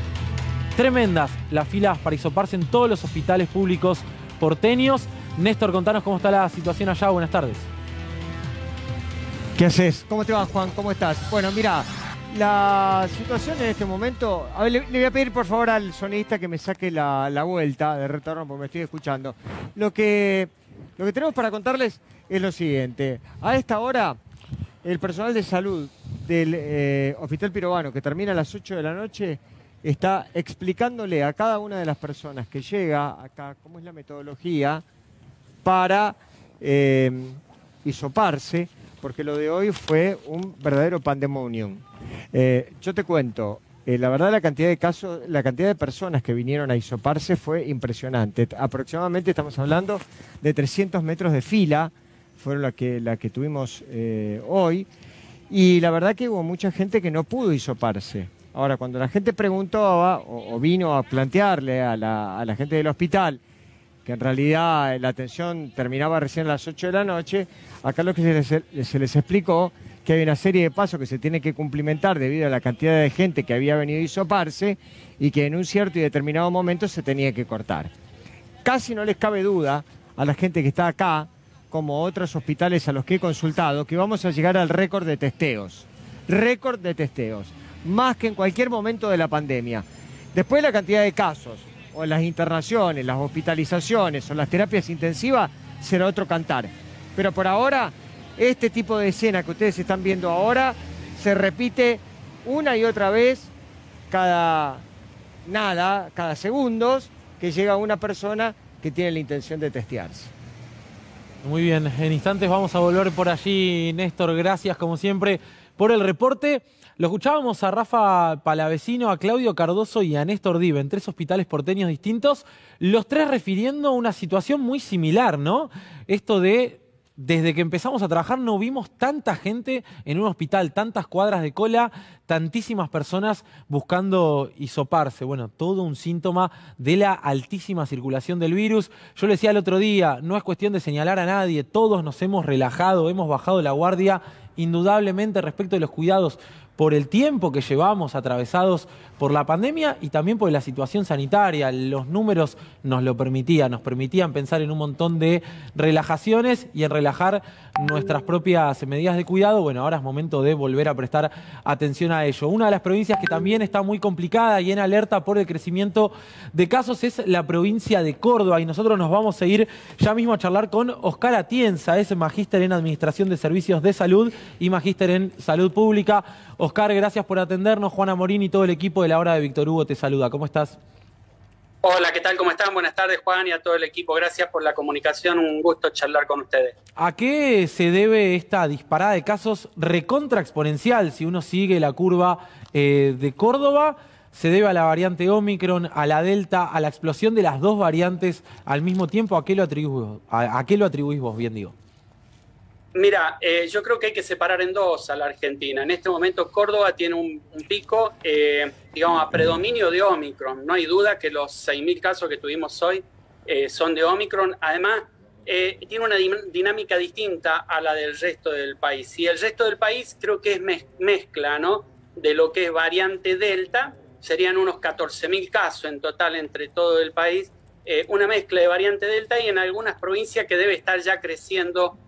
Tremendas las filas para hisoparse en todos los hospitales públicos porteños. Néstor, contanos cómo está la situación allá. Buenas tardes. ¿Qué haces? ¿Cómo te va, Juan? ¿Cómo estás? Bueno, mira, la situación en este momento... A ver, le voy a pedir por favor al sonidista que me saque la vuelta de retorno porque me estoy escuchando. Lo que tenemos para contarles es lo siguiente. A esta hora, el personal de salud del Hospital Pirovano, que termina a las 8 de la noche, está explicándole a cada una de las personas que llega acá cómo es la metodología para hisoparse, porque lo de hoy fue un verdadero pandemonium. Yo te cuento, la verdad la cantidad de casos, la cantidad de personas que vinieron a hisoparse fue impresionante. Aproximadamente estamos hablando de 300 metros de fila, fueron la que tuvimos hoy, y la verdad que hubo mucha gente que no pudo hisoparse. Ahora, cuando la gente preguntaba o vino a plantearle a la gente del hospital que en realidad la atención terminaba recién a las 8 de la noche, acá lo que se les explicó que hay una serie de pasos que se tienen que cumplimentar debido a la cantidad de gente que había venido a hisoparse y que en un cierto y determinado momento se tenía que cortar. Casi no les cabe duda a la gente que está acá, como otros hospitales a los que he consultado, que vamos a llegar al récord de testeos. Récord de testeos. Más que en cualquier momento de la pandemia. Después la cantidad de casos, o las internaciones, las hospitalizaciones, o las terapias intensivas, será otro cantar. Pero por ahora, este tipo de escena que ustedes están viendo ahora, se repite una y otra vez cada segundos que llega una persona que tiene la intención de testearse. Muy bien, en instantes vamos a volver por allí, Néstor. Gracias, como siempre, por el reporte. Lo escuchábamos a Rafa Palavecino, a Claudio Cardoso y a Néstor Dive, en 3 hospitales porteños distintos, los 3 refiriendo una situación muy similar, ¿no? Esto de, desde que empezamos a trabajar no vimos tanta gente en un hospital, tantas cuadras de cola, tantísimas personas buscando hisoparse. Bueno, todo un síntoma de la altísima circulación del virus. Yo le decía el otro día, no es cuestión de señalar a nadie, todos nos hemos relajado, hemos bajado la guardia indudablemente respecto de los cuidados por el tiempo que llevamos atravesados por la pandemia y también por la situación sanitaria. Los números nos lo permitían, nos permitían pensar en un montón de relajaciones y en relajar nuestras propias medidas de cuidado. Bueno, ahora es momento de volver a prestar atención a ello. Una de las provincias que también está muy complicada y en alerta por el crecimiento de casos es la provincia de Córdoba, y nosotros nos vamos a ir ya mismo a charlar con Oscar Atienza, es magíster en Administración de Servicios de Salud y magíster en Salud Pública. Oscar, gracias por atendernos. Juana Morín y todo el equipo de La Hora de Víctor Hugo te saluda. ¿Cómo estás? Hola, ¿qué tal? ¿Cómo están? Buenas tardes, Juan, y a todo el equipo. Gracias por la comunicación. Un gusto charlar con ustedes. ¿A qué se debe esta disparada de casos recontra exponencial? Si uno sigue la curva de Córdoba, ¿se debe a la variante Omicron, a la Delta, a la explosión de las 2 variantes al mismo tiempo? ¿A qué lo atribuís vos, bien digo? Mira, yo creo que hay que separar en 2 a la Argentina. En este momento Córdoba tiene un pico, digamos, a predominio de Omicron. No hay duda que los 6.000 casos que tuvimos hoy son de Omicron. Además, tiene una dinámica distinta a la del resto del país. Y el resto del país creo que es mezcla, ¿no?, de lo que es variante Delta. Serían unos 14.000 casos en total entre todo el país. Una mezcla de variante Delta y en algunas provincias que debe estar ya creciendo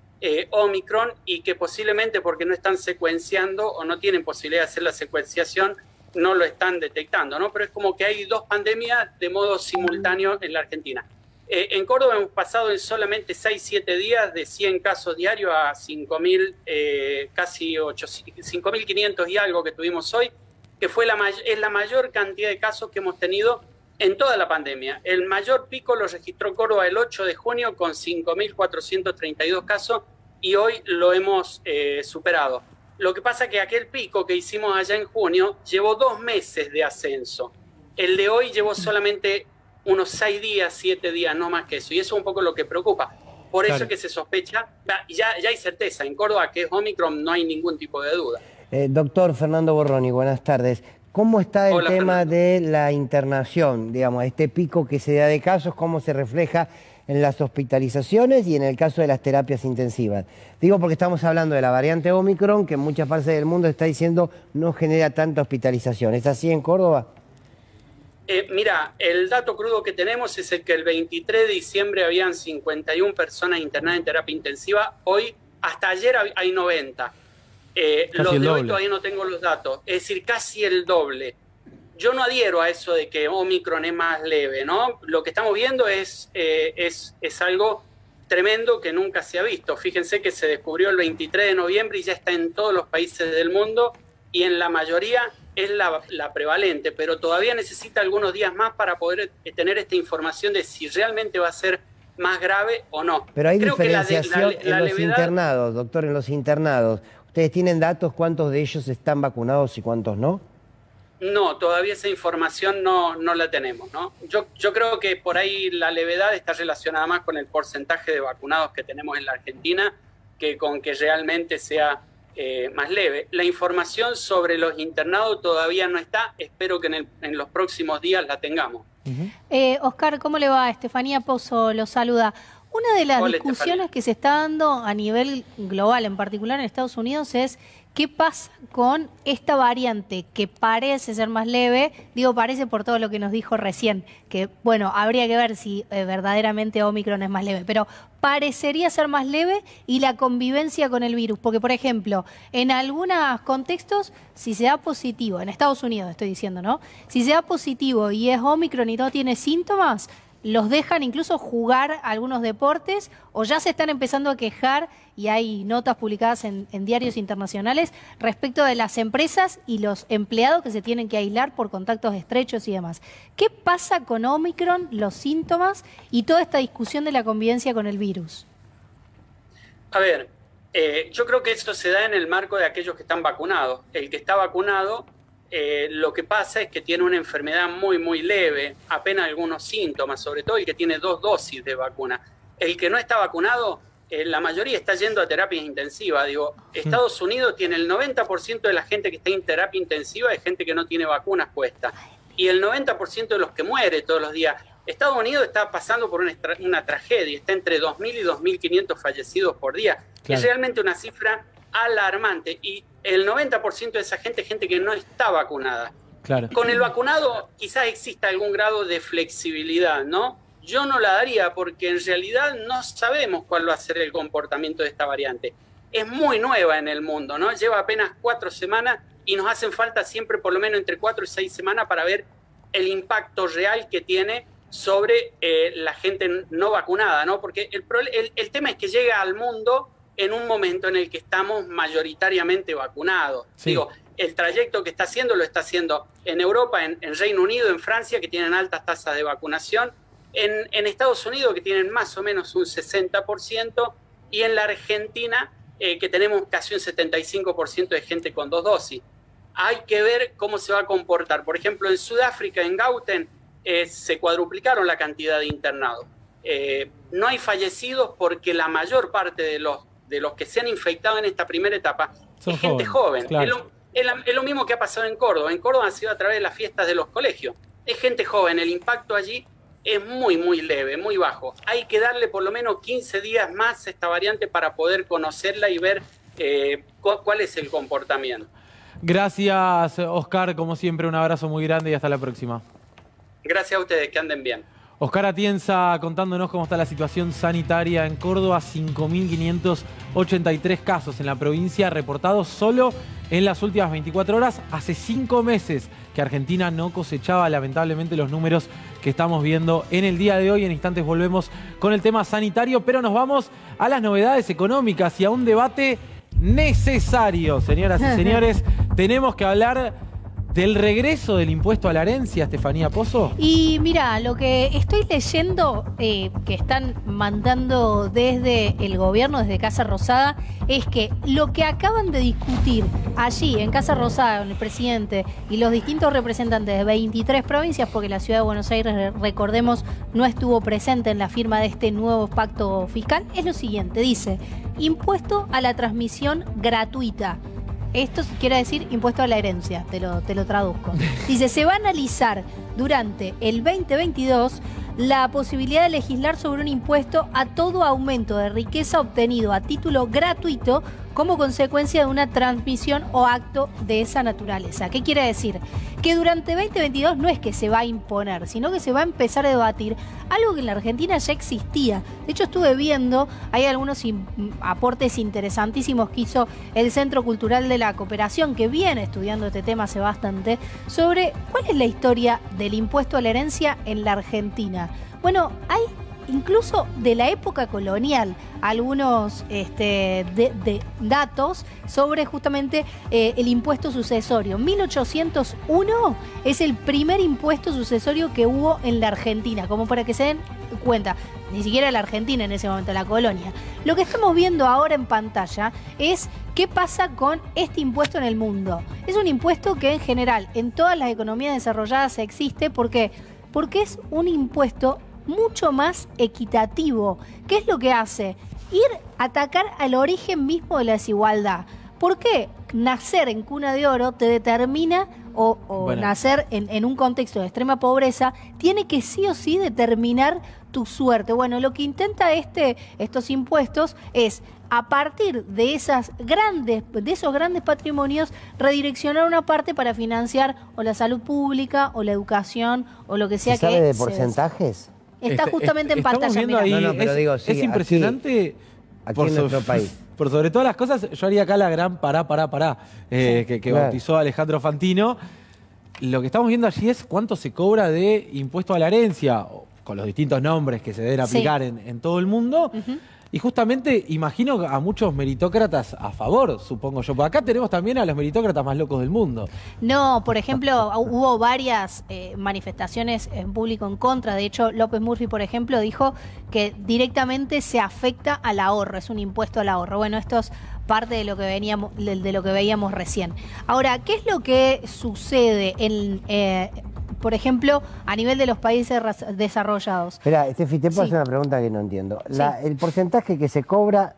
Omicron, y que posiblemente porque no están secuenciando o no tienen posibilidad de hacer la secuenciación, no lo están detectando, ¿no? Pero es como que hay 2 pandemias de modo simultáneo en la Argentina. En Córdoba hemos pasado en solamente 6-7 días de 100 casos diarios a 5.000, casi 5.500 y algo que tuvimos hoy, que es la mayor cantidad de casos que hemos tenido en toda la pandemia. El mayor pico lo registró Córdoba el 8 de junio con 5.432 casos y hoy lo hemos superado. Lo que pasa es que aquel pico que hicimos allá en junio llevó 2 meses de ascenso. El de hoy llevó solamente unos 6 días, 7 días, no más que eso. Y eso es un poco lo que preocupa. Por eso es que se sospecha, ya hay certeza, en Córdoba que es Omicron no hay ningún tipo de duda. Doctor Fernando Borroni, buenas tardes. ¿Cómo está el tema de la internación, digamos, este pico que se da de casos, cómo se refleja en las hospitalizaciones y en el caso de las terapias intensivas? Digo porque estamos hablando de la variante Omicron, que en muchas partes del mundo está diciendo no genera tanta hospitalización. ¿Es así en Córdoba? Mira, el dato crudo que tenemos es el que el 23 de diciembre habían 51 personas internadas en terapia intensiva. Hoy, hasta ayer, hay 90. Los de hoy todavía no tengo los datos, es decir, casi el doble. Yo no adhiero a eso de que Omicron es más leve, ¿no? Lo que estamos viendo es algo tremendo que nunca se ha visto. Fíjense que se descubrió el 23 de noviembre y ya está en todos los países del mundo y en la mayoría es la prevalente, pero todavía necesita algunos días más para poder tener esta información de si realmente va a ser más grave o no. Pero hay diferenciación en los internados, doctor, en los internados. ¿Ustedes tienen datos cuántos de ellos están vacunados y cuántos no? No, todavía esa información no la tenemos, ¿no? Yo creo que por ahí la levedad está relacionada más con el porcentaje de vacunados que tenemos en la Argentina que con que realmente sea más leve. La información sobre los internados todavía no está, espero que en los próximos días la tengamos. Oscar, ¿cómo le va? Estefanía Pozo lo saluda. Una de las Hola, discusiones que se está dando a nivel global, en particular en Estados Unidos, es qué pasa con esta variante que parece ser más leve. Digo parece por todo lo que nos dijo recién, que bueno, habría que ver si verdaderamente Omicron es más leve, pero parecería ser más leve, y la convivencia con el virus. Porque, por ejemplo, en algunos contextos, si se da positivo, en Estados Unidos estoy diciendo, ¿no? Si se da positivo y es Omicron y no tiene síntomas, los dejan incluso jugar algunos deportes, o ya se están empezando a quejar, y hay notas publicadas en diarios internacionales respecto de las empresas y los empleados que se tienen que aislar por contactos estrechos y demás. ¿Qué pasa con Omicron, los síntomas y toda esta discusión de la convivencia con el virus? A ver, yo creo que esto se da en el marco de aquellos que están vacunados. El que está vacunado, lo que pasa es que tiene una enfermedad muy, muy leve, apenas algunos síntomas, sobre todo el que tiene 2 dosis de vacuna. El que no está vacunado, la mayoría está yendo a terapias intensivas. Digo, Estados Unidos tiene el 90% de la gente que está en terapia intensiva es gente que no tiene vacunas puestas. Y el 90% de los que muere todos los días. Estados Unidos está pasando por una tragedia, está entre 2.000 y 2.500 fallecidos por día. Claro. Es realmente una cifra alarmante, y el 90% de esa gente es gente que no está vacunada. Claro. Con el vacunado quizás exista algún grado de flexibilidad, ¿no? Yo no la daría, porque en realidad no sabemos cuál va a ser el comportamiento de esta variante. Es muy nueva en el mundo, ¿no? Lleva apenas 4 semanas y nos hacen falta siempre por lo menos entre 4 y 6 semanas para ver el impacto real que tiene sobre la gente no vacunada, ¿no? Porque el tema es que llega al mundo en un momento en el que estamos mayoritariamente vacunados. Sí. Digo, el trayecto que está haciendo lo está haciendo en Europa, en Reino Unido, en Francia, que tienen altas tasas de vacunación, en Estados Unidos, que tienen más o menos un 60%, y en la Argentina, que tenemos casi un 75% de gente con 2 dosis. Hay que ver cómo se va a comportar. Por ejemplo, en Sudáfrica, en Gauteng, se cuadruplicaron la cantidad de internados. No hay fallecidos porque la mayor parte de los que se han infectado en esta primera etapa es gente joven. Claro. Es lo mismo que ha pasado en Córdoba. En Córdoba ha sido a través de las fiestas de los colegios. Es gente joven, el impacto allí es muy, muy leve, muy bajo. Hay que darle por lo menos 15 días más a esta variante para poder conocerla y ver cuál es el comportamiento. Gracias, Oscar. Como siempre, un abrazo muy grande y hasta la próxima. Gracias a ustedes, que anden bien. Oscar Atienza contándonos cómo está la situación sanitaria en Córdoba. 5.583 casos en la provincia reportados solo en las últimas 24 horas. Hace 5 meses que Argentina no cosechaba lamentablemente los números que estamos viendo en el día de hoy. En instantes volvemos con el tema sanitario, pero nos vamos a las novedades económicas y a un debate necesario. Señoras y señores, tenemos que hablar del regreso del impuesto a la herencia, Estefanía Pozo. Y mira, lo que estoy leyendo que están mandando desde el gobierno, desde Casa Rosada, es que lo que acaban de discutir allí en Casa Rosada con el presidente y los distintos representantes de 23 provincias, porque la ciudad de Buenos Aires, recordemos, no estuvo presente en la firma de este nuevo pacto fiscal, es lo siguiente. Dice, impuesto a la transmisión gratuita. Esto quiere decir impuesto a la herencia, te lo traduzco. Dice, se va a analizar durante el 2022 la posibilidad de legislar sobre un impuesto a todo aumento de riqueza obtenido a título gratuito como consecuencia de una transmisión o acto de esa naturaleza. ¿Qué quiere decir? Que durante 2022 no es que se va a imponer, sino que se va a empezar a debatir algo que en la Argentina ya existía. De hecho, estuve viendo, hay algunos aportes interesantísimos que hizo el Centro Cultural de la Cooperación, que viene estudiando este tema hace bastante, sobre cuál es la historia del impuesto a la herencia en la Argentina. Bueno, hay incluso de la época colonial algunos datos sobre justamente el impuesto sucesorio. 1801 es el primer impuesto sucesorio que hubo en la Argentina, como para que se den cuenta. Ni siquiera la Argentina en ese momento, la colonia. Lo que estamos viendo ahora en pantalla es qué pasa con este impuesto en el mundo. Es un impuesto que en general en todas las economías desarrolladas existe. ¿Por qué? Porque es un impuesto mucho más equitativo. ¿Qué es lo que hace? Ir a atacar al origen mismo de la desigualdad. ¿Por qué? nacer en cuna de oro te determina, o Bueno. nacer en un contexto de extrema pobreza, tiene que sí o sí determinar tu suerte. Bueno, lo que intenta estos impuestos es, a partir de esos grandes patrimonios, redireccionar una parte para financiar o la salud pública, o la educación, o lo que sea ¿Se sabe de se porcentajes? Está justamente en Estamos pantalla. viendo mirá. ahí, No, pero digo, sí, es impresionante. aquí en nuestro país. Por sobre todas las cosas, yo haría acá la gran pará, que claro. bautizó Alejandro Fantino. Lo que estamos viendo allí es cuánto se cobra de impuesto a la herencia, con los distintos nombres que se deben aplicar en todo el mundo. Y justamente imagino a muchos meritócratas a favor, supongo yo. Por acá tenemos también a los meritócratas más locos del mundo. No, por ejemplo, hubo varias manifestaciones en público en contra. De hecho, López Murphy, por ejemplo, dijo que directamente se afecta al ahorro, es un impuesto al ahorro. Bueno, esto es parte de lo que veíamos recién. Ahora, ¿qué es lo que sucede por ejemplo, a nivel de los países desarrollados? Espera, Estefi, te puedo Sí. hacer una pregunta que no entiendo. Sí. El porcentaje que se cobra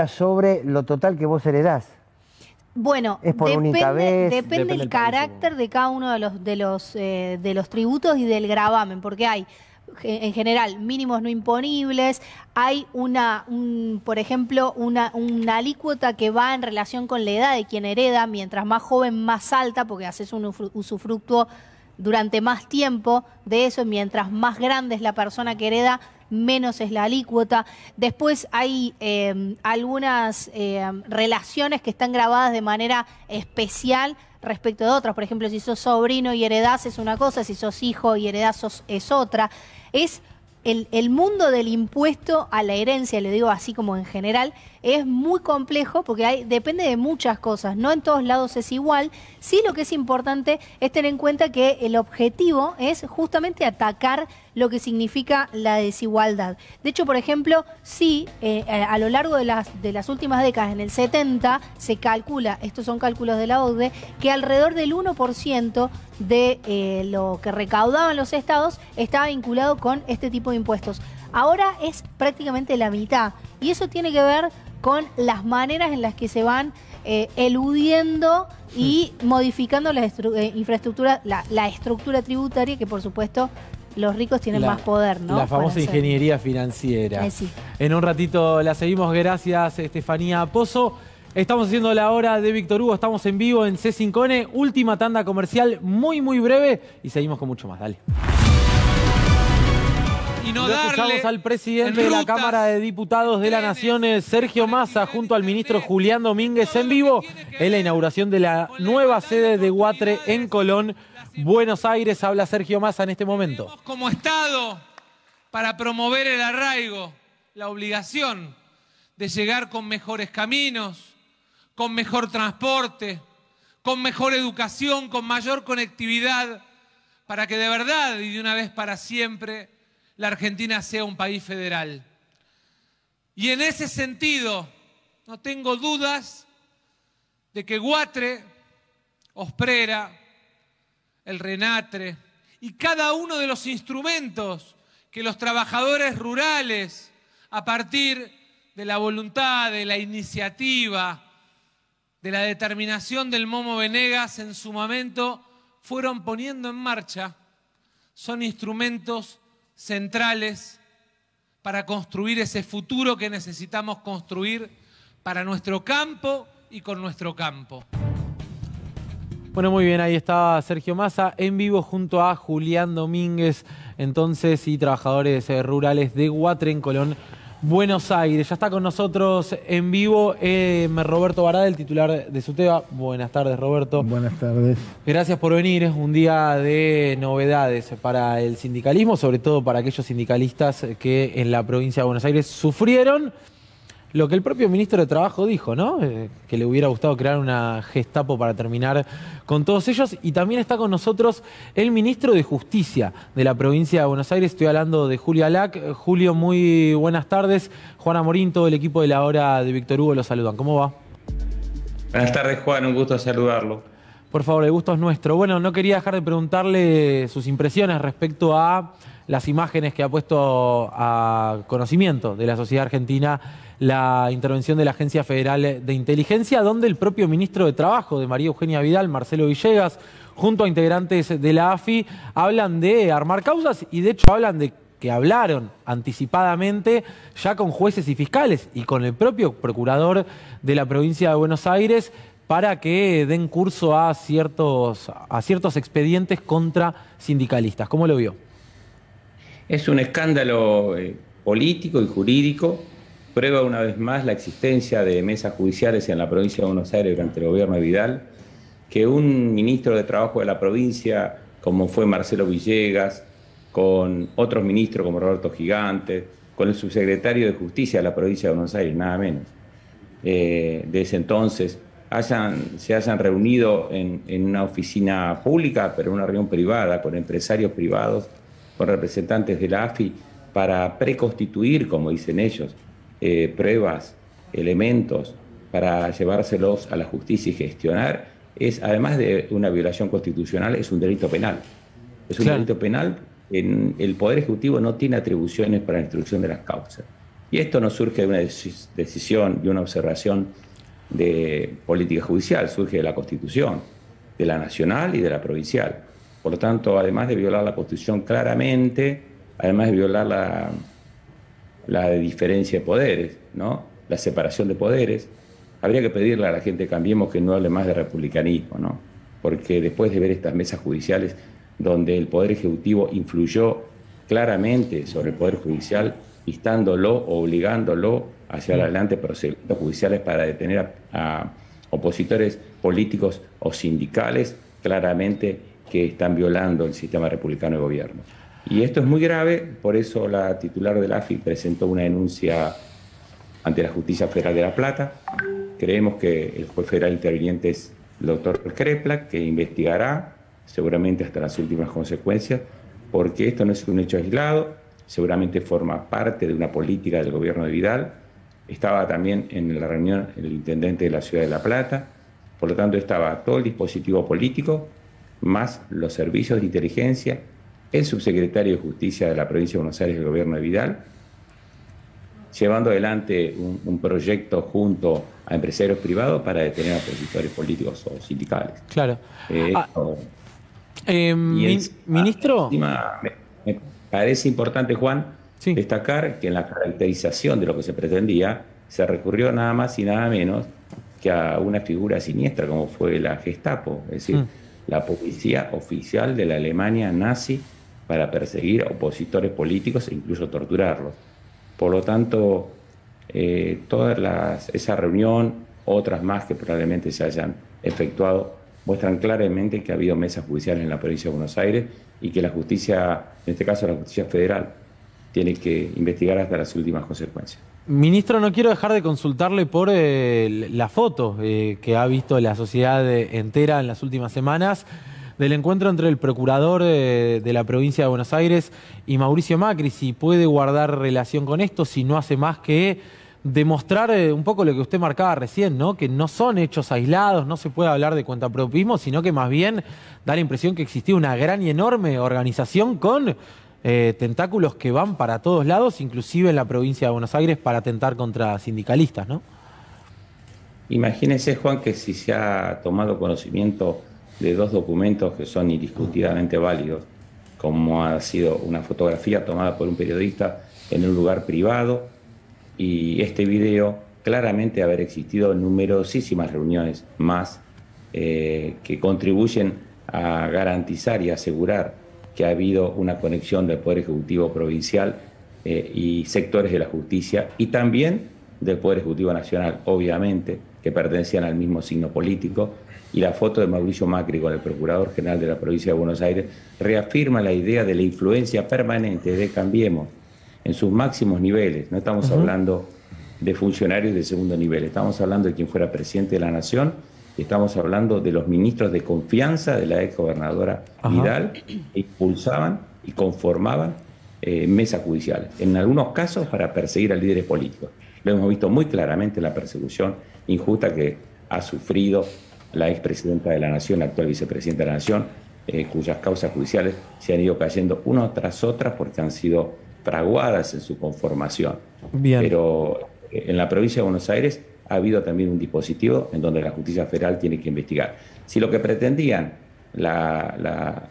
sobre lo total que vos heredás. Bueno, ¿Es por única vez? depende Depende del del país, carácter de cada uno de los tributos y del gravamen, porque hay, en general, mínimos no imponibles, hay por ejemplo, una alícuota que va en relación con la edad de quien hereda, mientras más joven, más alta, porque haces un usufructuo durante más tiempo de eso, mientras más grande es la persona que hereda, menos es la alícuota. Después hay algunas relaciones que están grabadas de manera especial respecto de otras. Por ejemplo, si sos sobrino y heredás es una cosa, si sos hijo y heredás es otra. Es el mundo del impuesto a la herencia, le digo así como en general, es muy complejo porque depende de muchas cosas. No en todos lados es igual. Sí, lo que es importante es tener en cuenta que el objetivo es justamente atacar lo que significa la desigualdad. De hecho, por ejemplo, sí, a lo largo de las últimas décadas, en el 70, se calcula, estos son cálculos de la OCDE, que alrededor del 1% de lo que recaudaban los estados estaba vinculado con este tipo de impuestos. Ahora es prácticamente la mitad, y eso tiene que ver con las maneras en las que se van eludiendo y modificando la infraestructura, la estructura tributaria, que por supuesto los ricos tienen más poder, ¿no? La famosa Para hacer. ingeniería financiera. Sí. En un ratito la seguimos. Gracias, Estefanía Pozo. Estamos haciendo la hora de Víctor Hugo. Estamos en vivo en C5N. Última tanda comercial muy, muy breve. Y seguimos con mucho más. Dale. Y no Lo darle escuchamos al presidente en de la rutas, Cámara de Diputados de la Nación, Sergio Massa, junto al ministro Julián Domínguez en vivo en la inauguración de la nueva sede de Guatre en Colón, Buenos Aires. Habla Sergio Massa en este momento. como Estado, para promover el arraigo, la obligación de llegar con mejores caminos, con mejor transporte, con mejor educación, con mayor conectividad, para que de verdad y de una vez para siempre la Argentina sea un país federal. Y en ese sentido, no tengo dudas de que Guatre, Osprera, el Renatre y cada uno de los instrumentos que los trabajadores rurales, a partir de la voluntad, de la iniciativa, de la determinación del Momo Venegas en su momento, fueron poniendo en marcha, son instrumentos centrales para construir ese futuro que necesitamos construir para nuestro campo y con nuestro campo. Bueno, muy bien, ahí está Sergio Massa en vivo junto a Julián Domínguez, entonces, y trabajadores rurales de Guatre en Colón, Buenos Aires. Ya está con nosotros en vivo Roberto Barada, el titular de SUTEBA. Buenas tardes, Roberto. Buenas tardes. Gracias por venir. Es un día de novedades para el sindicalismo, sobre todo para aquellos sindicalistas que en la provincia de Buenos Aires sufrieron lo que el propio ministro de Trabajo dijo, ¿no? Que le hubiera gustado crear una Gestapo para terminar con todos ellos. Y también está con nosotros el ministro de Justicia de la provincia de Buenos Aires. Estoy hablando de Julio Alac. Julio, muy buenas tardes. Juana Morín, todo el equipo de la hora de Víctor Hugo lo saludan. ¿Cómo va? Buenas tardes, Juan. Un gusto saludarlo. Por favor, el gusto es nuestro. Bueno, no quería dejar de preguntarle sus impresiones respecto a las imágenes que ha puesto a conocimiento de la sociedad argentina la intervención de la Agencia Federal de Inteligencia, donde el propio ministro de Trabajo de María Eugenia Vidal, Marcelo Villegas, junto a integrantes de la AFI, hablan de armar causas y de hecho hablan de que hablaron anticipadamente ya con jueces y fiscales y con el propio procurador de la provincia de Buenos Aires para que den curso a ciertos expedientes contra sindicalistas. ¿Cómo lo vio? Es un escándalo político y jurídico. Prueba una vez más la existencia de mesas judiciales en la provincia de Buenos Aires durante el gobierno de Vidal, que un ministro de Trabajo de la provincia, como fue Marcelo Villegas, con otros ministros como Roberto Gigante, con el subsecretario de Justicia de la provincia de Buenos Aires, nada menos, de ese entonces, se hayan reunido en una oficina pública, pero en una reunión privada, con empresarios privados, con representantes de la AFI, para preconstituir, como dicen ellos, pruebas, elementos, para llevárselos a la justicia y gestionar, es, además de una violación constitucional, es un delito penal. Es un delito penal. El Poder Ejecutivo no tiene atribuciones para la instrucción de las causas. Y esto no surge de una decisión, de una observación de política judicial, surge de la Constitución, de la nacional y de la provincial. Por lo tanto, además de violar la Constitución claramente, además de violar la diferencia de poderes, ¿no?, la separación de poderes, habría que pedirle a la gente de Cambiemos que no hable más de republicanismo, ¿no? Porque después de ver estas mesas judiciales donde el Poder Ejecutivo influyó claramente sobre el Poder Judicial, instándolo, obligándolo a llevar adelante procedimientos judiciales para detener a opositores políticos o sindicales, claramente que están violando el sistema republicano de gobierno. Y esto es muy grave, por eso la titular de la AFI presentó una denuncia ante la Justicia Federal de La Plata. Creemos que el juez federal interviniente es el doctor Kreplak, que investigará seguramente hasta las últimas consecuencias, porque esto no es un hecho aislado, seguramente forma parte de una política del gobierno de Vidal. Estaba también en la reunión el intendente de la ciudad de La Plata, por lo tanto estaba todo el dispositivo político, más los servicios de inteligencia, el subsecretario de Justicia de la provincia de Buenos Aires del gobierno de Vidal, llevando adelante un proyecto junto a empresarios privados para detener a opositores políticos o sindicales. Claro. Ministro. Me parece importante, Juan, destacar que en la caracterización de lo que se pretendía se recurrió nada más y nada menos que a una figura siniestra como fue la Gestapo, es decir, la policía oficial de la Alemania nazi para perseguir a opositores políticos e incluso torturarlos. Por lo tanto, esa reunión, otras más que probablemente se hayan efectuado, muestran claramente que ha habido mesas judiciales en la provincia de Buenos Aires y que la justicia, en este caso la justicia federal, tiene que investigar hasta las últimas consecuencias. Ministro, no quiero dejar de consultarle por la foto que ha visto la sociedad entera en las últimas semanas del encuentro entre el procurador de la provincia de Buenos Aires y Mauricio Macri, si puede guardar relación con esto, si no hace más que demostrar un poco lo que usted marcaba recién, ¿no? Que no son hechos aislados, no se puede hablar de cuentapropismo, sino que más bien da la impresión que existía una gran y enorme organización con tentáculos que van para todos lados, inclusive en la provincia de Buenos Aires, para atentar contra sindicalistas, ¿no? Imagínese, Juan, que si se ha tomado conocimiento de dos documentos que son indiscutidamente válidos, como ha sido una fotografía tomada por un periodista en un lugar privado y este video, claramente haber existido numerosísimas reuniones más que contribuyen a garantizar y asegurar que ha habido una conexión del Poder Ejecutivo provincial y sectores de la justicia y también del Poder Ejecutivo Nacional, obviamente, que pertenecían al mismo signo político. Y la foto de Mauricio Macri con el Procurador General de la provincia de Buenos Aires reafirma la idea de la influencia permanente de Cambiemos en sus máximos niveles. No estamos hablando de funcionarios de segundo nivel, estamos hablando de quien fuera presidente de la Nación y estamos hablando de los ministros de confianza de la exgobernadora Vidal que impulsaban y conformaban mesas judiciales, en algunos casos para perseguir a líderes políticos. Lo hemos visto muy claramente en la persecución injusta que ha sufrido la expresidenta de la Nación, la actual vicepresidenta de la Nación, cuyas causas judiciales se han ido cayendo una tras otra porque han sido fraguadas en su conformación. Bien. Pero en la provincia de Buenos Aires ha habido también un dispositivo en donde la justicia federal tiene que investigar. Si lo que pretendían la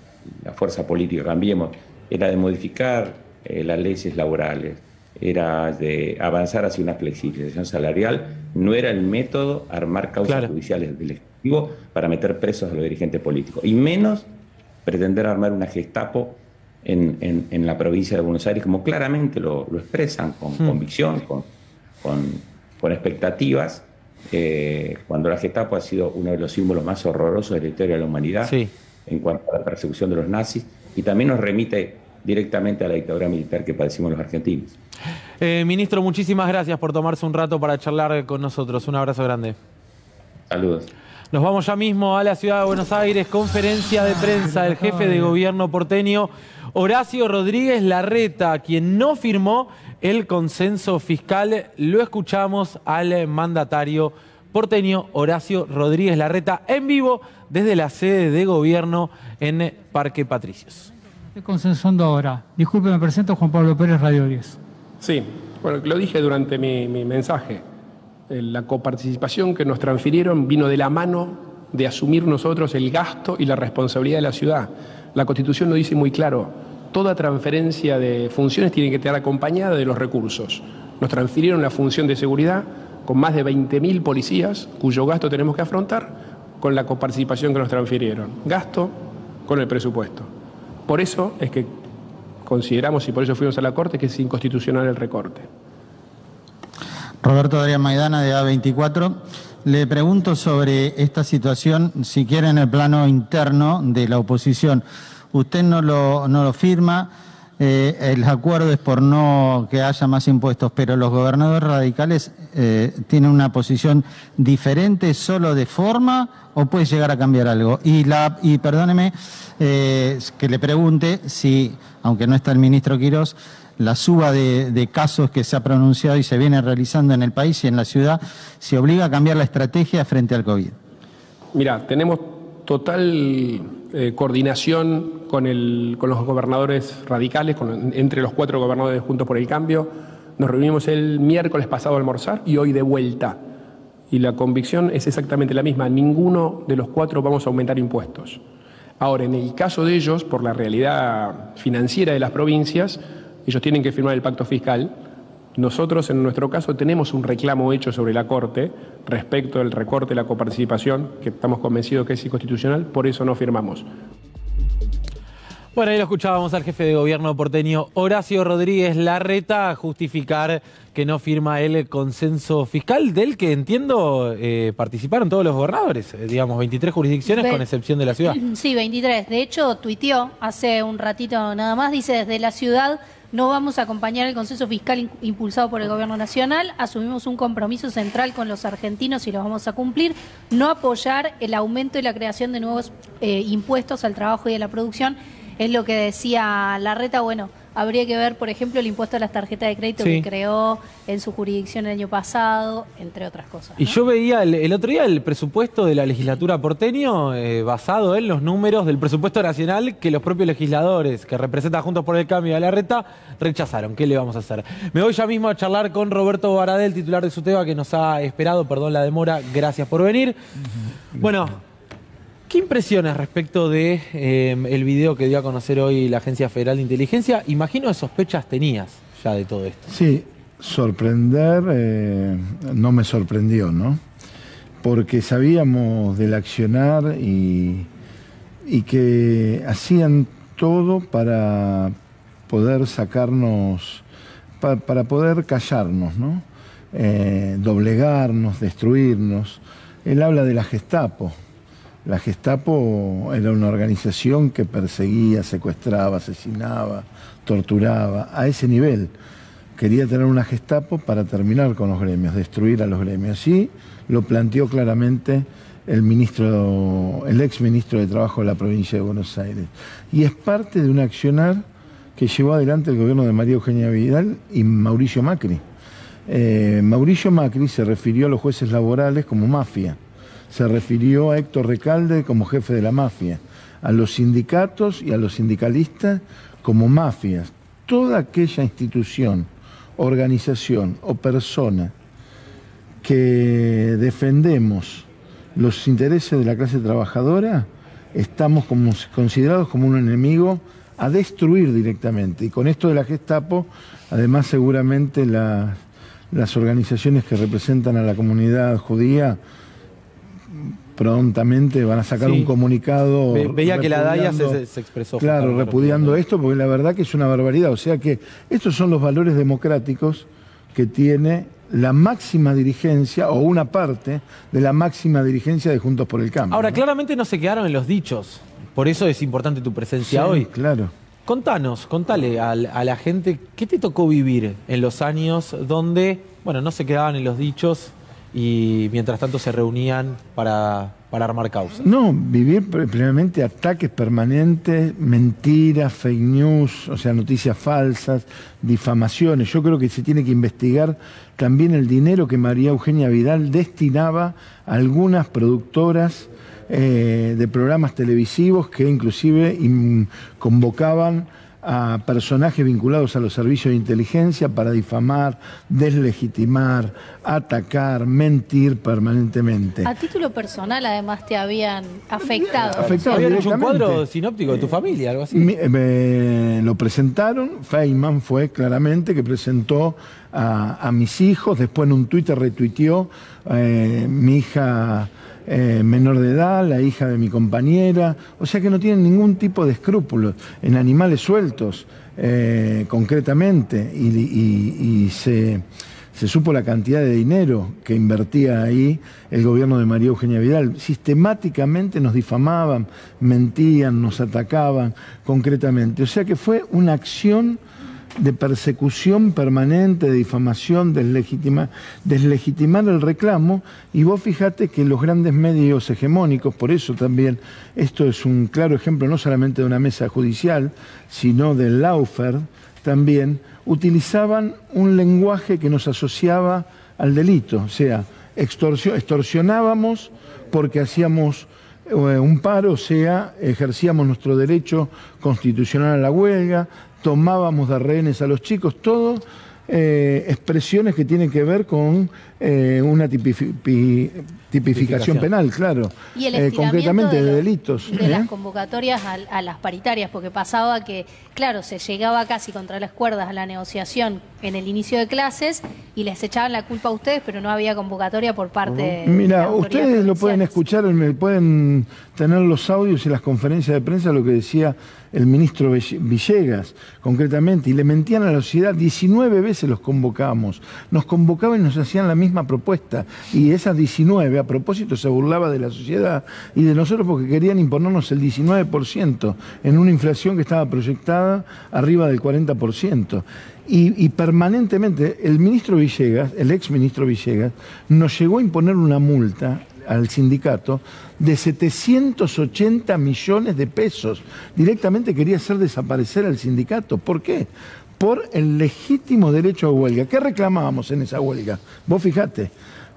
fuerza política, Cambiemos, era de modificar las leyes laborales, era de avanzar hacia una flexibilización salarial, no era el método armar causas judiciales del Ejecutivo para meter presos a los dirigentes políticos, y menos pretender armar una Gestapo en la provincia de Buenos Aires, como claramente lo expresan, con convicción, con expectativas, cuando la Gestapo ha sido uno de los símbolos más horrorosos de la historia de la humanidad en cuanto a la persecución de los nazis, y también nos remite directamente a la dictadura militar que padecimos los argentinos. Ministro, muchísimas gracias por tomarse un rato para charlar con nosotros. Un abrazo grande. Saludos. Nos vamos ya mismo a la ciudad de Buenos Aires. Conferencia de prensa del jefe de gobierno porteño, Horacio Rodríguez Larreta, quien no firmó el consenso fiscal. Lo escuchamos al mandatario porteño Horacio Rodríguez Larreta en vivo desde la sede de gobierno en Parque Patricios. Estoy consensuando ahora. Disculpe, me presento, Juan Pablo Pérez, Radio 10. Sí, bueno, lo dije durante mi mensaje. La coparticipación que nos transfirieron vino de la mano de asumir nosotros el gasto y la responsabilidad de la ciudad. La Constitución lo dice muy claro, toda transferencia de funciones tiene que estar acompañada de los recursos. Nos transfirieron la función de seguridad con más de 20.000 policías, cuyo gasto tenemos que afrontar con la coparticipación que nos transfirieron. Gasto con el presupuesto. Por eso es que consideramos, y por eso fuimos a la Corte, que es inconstitucional el recorte. Roberto Adrián Maidana, de A24. Le pregunto sobre esta situación, si quiere en el plano interno de la oposición. Usted no lo firma, el acuerdo es por no que haya más impuestos, pero los gobernadores radicales tienen una posición diferente, solo de forma, o puede llegar a cambiar algo. Y perdóneme que le pregunte si, aunque no está el ministro Quirós, la suba de casos que se ha pronunciado y se viene realizando en el país y en la ciudad, se obliga a cambiar la estrategia frente al COVID. Mira, tenemos total coordinación con los gobernadores radicales, entre los 4 gobernadores Juntos por el Cambio. Nos reunimos el miércoles pasado a almorzar y hoy de vuelta. Y la convicción es exactamente la misma. Ninguno de los 4 vamos a aumentar impuestos. Ahora, en el caso de ellos, por la realidad financiera de las provincias, ellos tienen que firmar el pacto fiscal. Nosotros, en nuestro caso, tenemos un reclamo hecho sobre la Corte respecto del recorte de la coparticipación, que estamos convencidos que es inconstitucional, por eso no firmamos. Bueno, ahí lo escuchábamos al jefe de gobierno porteño Horacio Rodríguez Larreta justificar que no firma el consenso fiscal, del que entiendo participaron todos los gobernadores, digamos 23 jurisdicciones con excepción de la ciudad. Sí, 23. De hecho, tuiteó hace un ratito nada más, dice: desde la ciudad no vamos a acompañar el consenso fiscal impulsado por el gobierno nacional, asumimos un compromiso central con los argentinos y lo vamos a cumplir, no apoyar el aumento y la creación de nuevos impuestos al trabajo y a la producción. Es lo que decía Larreta. Bueno, habría que ver, por ejemplo, el impuesto a las tarjetas de crédito que creó en su jurisdicción el año pasado, entre otras cosas, ¿no? Y yo veía el otro día el presupuesto de la legislatura porteño basado en los números del presupuesto nacional que los propios legisladores que representan Juntos por el Cambio a Larreta rechazaron. ¿Qué le vamos a hacer? Me voy ya mismo a charlar con Roberto Baradel, titular de SUTEBA, que nos ha esperado. Perdón la demora, gracias por venir. Bueno, ¿qué impresiones respecto de el video que dio a conocer hoy la Agencia Federal de Inteligencia? Imagino que sospechas tenías ya de todo esto. Sí, sorprender no me sorprendió, ¿no? Porque sabíamos del accionar y que hacían todo para poder sacarnos, para poder callarnos, ¿no? Doblegarnos, destruirnos. Él habla de la Gestapo. La Gestapo era una organización que perseguía, secuestraba, asesinaba, torturaba, a ese nivel. Quería tener una Gestapo para terminar con los gremios, destruir a los gremios. Así lo planteó claramente el ex ministro de Trabajo de la provincia de Buenos Aires. Y es parte de un accionar que llevó adelante el gobierno de María Eugenia Vidal y Mauricio Macri. Mauricio Macri se refirió a los jueces laborales como mafia. se refirió a Héctor Recalde como jefe de la mafia, a los sindicatos y a los sindicalistas como mafias. Toda aquella institución, organización o persona que defendemos los intereses de la clase trabajadora, estamos considerados como un enemigo a destruir directamente. Y con esto de la Gestapo, además seguramente las organizaciones que representan a la comunidad judía prontamente van a sacar un comunicado. Veía que la DAIA se expresó. Claro, repudiando esto, porque la verdad que es una barbaridad. O sea que estos son los valores democráticos que tiene la máxima dirigencia o una parte de la máxima dirigencia de Juntos por el Cambio. Ahora, claramente no se quedaron en los dichos. Por eso es importante tu presencia hoy. Claro. Contale a la gente, ¿qué te tocó vivir en los años donde, bueno, no se quedaban en los dichos y mientras tanto se reunían para armar causas? No, vivir plenamente ataques permanentes, mentiras, fake news, o sea, noticias falsas, difamaciones. Yo creo que se tiene que investigar también el dinero que María Eugenia Vidal destinaba a algunas productoras de programas televisivos que inclusive convocaban a personajes vinculados a los servicios de inteligencia para difamar, deslegitimar, atacar, mentir permanentemente. A título personal, además, te habían afectado. Habían hecho un cuadro sinóptico de tu familia, algo así. Lo presentaron, Feynman fue claramente que presentó a mis hijos, después en un Twitter retuiteó mi hija menor de edad, la hija de mi compañera, o sea que no tienen ningún tipo de escrúpulos en animales sueltos, concretamente, y se supo la cantidad de dinero que invertía ahí el gobierno de María Eugenia Vidal. Sistemáticamente nos difamaban, mentían, nos atacaban concretamente, o sea que fue una acción de persecución permanente, de difamación, deslegitimar el reclamo. Y vos fijate que los grandes medios hegemónicos, por eso también esto es un claro ejemplo no solamente de una mesa judicial, sino del lawfare, también utilizaban un lenguaje que nos asociaba al delito, o sea, extorsionábamos porque hacíamos un paro, o sea, ejercíamos nuestro derecho constitucional a la huelga, tomábamos de rehenes a los chicos, todo expresiones que tienen que ver con una tipificación penal, claro. Y el concretamente de delitos. De las convocatorias a las paritarias, porque pasaba que, claro, se llegaba casi contra las cuerdas a la negociación en el inicio de clases y les echaban la culpa a ustedes, pero no había convocatoria por parte de Mira, ustedes lo pueden escuchar, pueden tener los audios y las conferencias de prensa, lo que decía el ministro Villegas, concretamente, y le mentían a la sociedad. 19 veces los convocamos, nos convocaban y nos hacían la misma propuesta, y esas 19 a propósito se burlaba de la sociedad y de nosotros porque querían imponernos el 19% en una inflación que estaba proyectada arriba del 40%. Y permanentemente el ministro Villegas, el ex ministro Villegas, nos llegó a imponer una multa al sindicato de 780 millones de pesos. Directamente quería hacer desaparecer al sindicato. ¿Por qué? Por el legítimo derecho a huelga. ¿Qué reclamábamos en esa huelga? Vos fijate,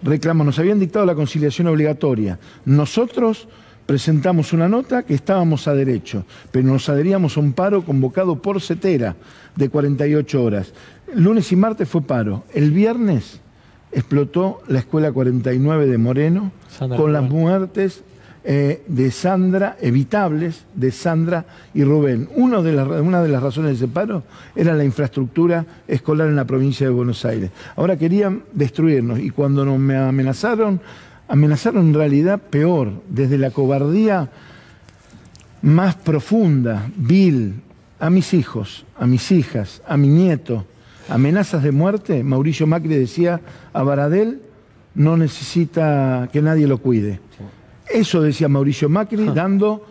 nos habían dictado la conciliación obligatoria. Nosotros presentamos una nota que estábamos a derecho, pero nos adheríamos a un paro convocado por CETERA de 48 horas. Lunes y martes fue paro. El viernes explotó la escuela 49 de Moreno con las muertes de Sandra, evitables, de Sandra y Rubén. Una de las razones de ese paro era la infraestructura escolar en la provincia de Buenos Aires. Ahora querían destruirnos y cuando me amenazaron en realidad peor, desde la cobardía más profunda, vil, a mis hijos, a mis hijas, a mi nieto, amenazas de muerte. Mauricio Macri decía, a Baradel no necesita que nadie lo cuide. Eso decía Mauricio Macri, dando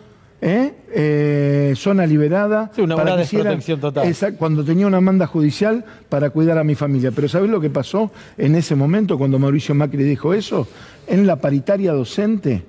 zona liberada. Sí, una buena desprotección total. Cuando tenía una manda judicial para cuidar a mi familia. Pero ¿sabés lo que pasó en ese momento cuando Mauricio Macri dijo eso? En la paritaria docente,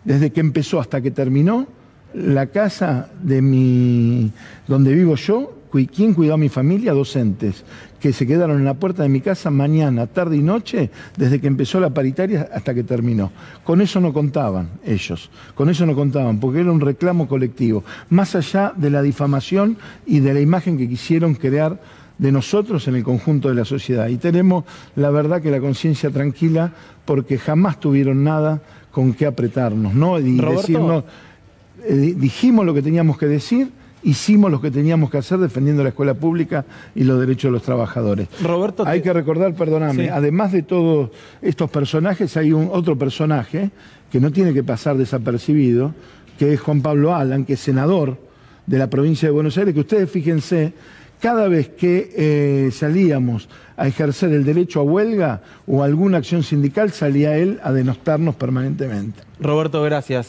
desde que empezó hasta que terminó, la casa donde vivo yo, ¿quién cuidó a mi familia? Docentes, que se quedaron en la puerta de mi casa mañana, tarde y noche, desde que empezó la paritaria hasta que terminó. Con eso no contaban ellos, con eso no contaban, porque era un reclamo colectivo, más allá de la difamación y de la imagen que quisieron crear de nosotros en el conjunto de la sociedad. Y tenemos, la verdad, que la conciencia tranquila, porque jamás tuvieron nada con qué apretarnos, ¿no? Y decirnos, dijimos lo que teníamos que decir, hicimos lo que teníamos que hacer defendiendo la escuela pública y los derechos de los trabajadores. Roberto, hay que recordar, perdóname, sí, además de todos estos personajes, hay otro personaje que no tiene que pasar desapercibido, que es Juan Pablo Alan, que es senador de la provincia de Buenos Aires, que ustedes fíjense, cada vez que salíamos a ejercer el derecho a huelga o alguna acción sindical, salía él a denostarnos permanentemente. Roberto, gracias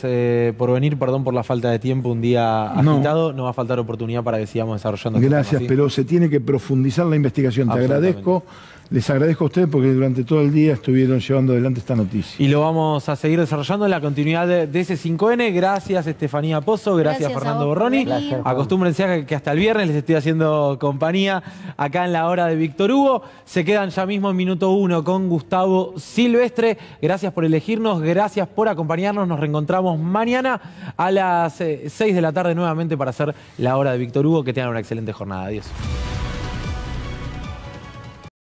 por venir, perdón por la falta de tiempo, un día agitado, no va a faltar oportunidad para que sigamos desarrollando. Gracias, pero se tiene que profundizar la investigación. Te agradezco. Les agradezco a ustedes porque durante todo el día estuvieron llevando adelante esta noticia. Y lo vamos a seguir desarrollando en la continuidad de ese 5N. Gracias, Estefanía Pozo. Gracias Fernando Borroni. Acostúmbrense a que hasta el viernes les estoy haciendo compañía acá en la hora de Víctor Hugo. Se quedan ya mismo en minuto 1 con Gustavo Silvestre. Gracias por elegirnos, gracias por acompañarnos. Nos reencontramos mañana a las 6 de la tarde nuevamente para hacer la hora de Víctor Hugo. Que tengan una excelente jornada. Adiós.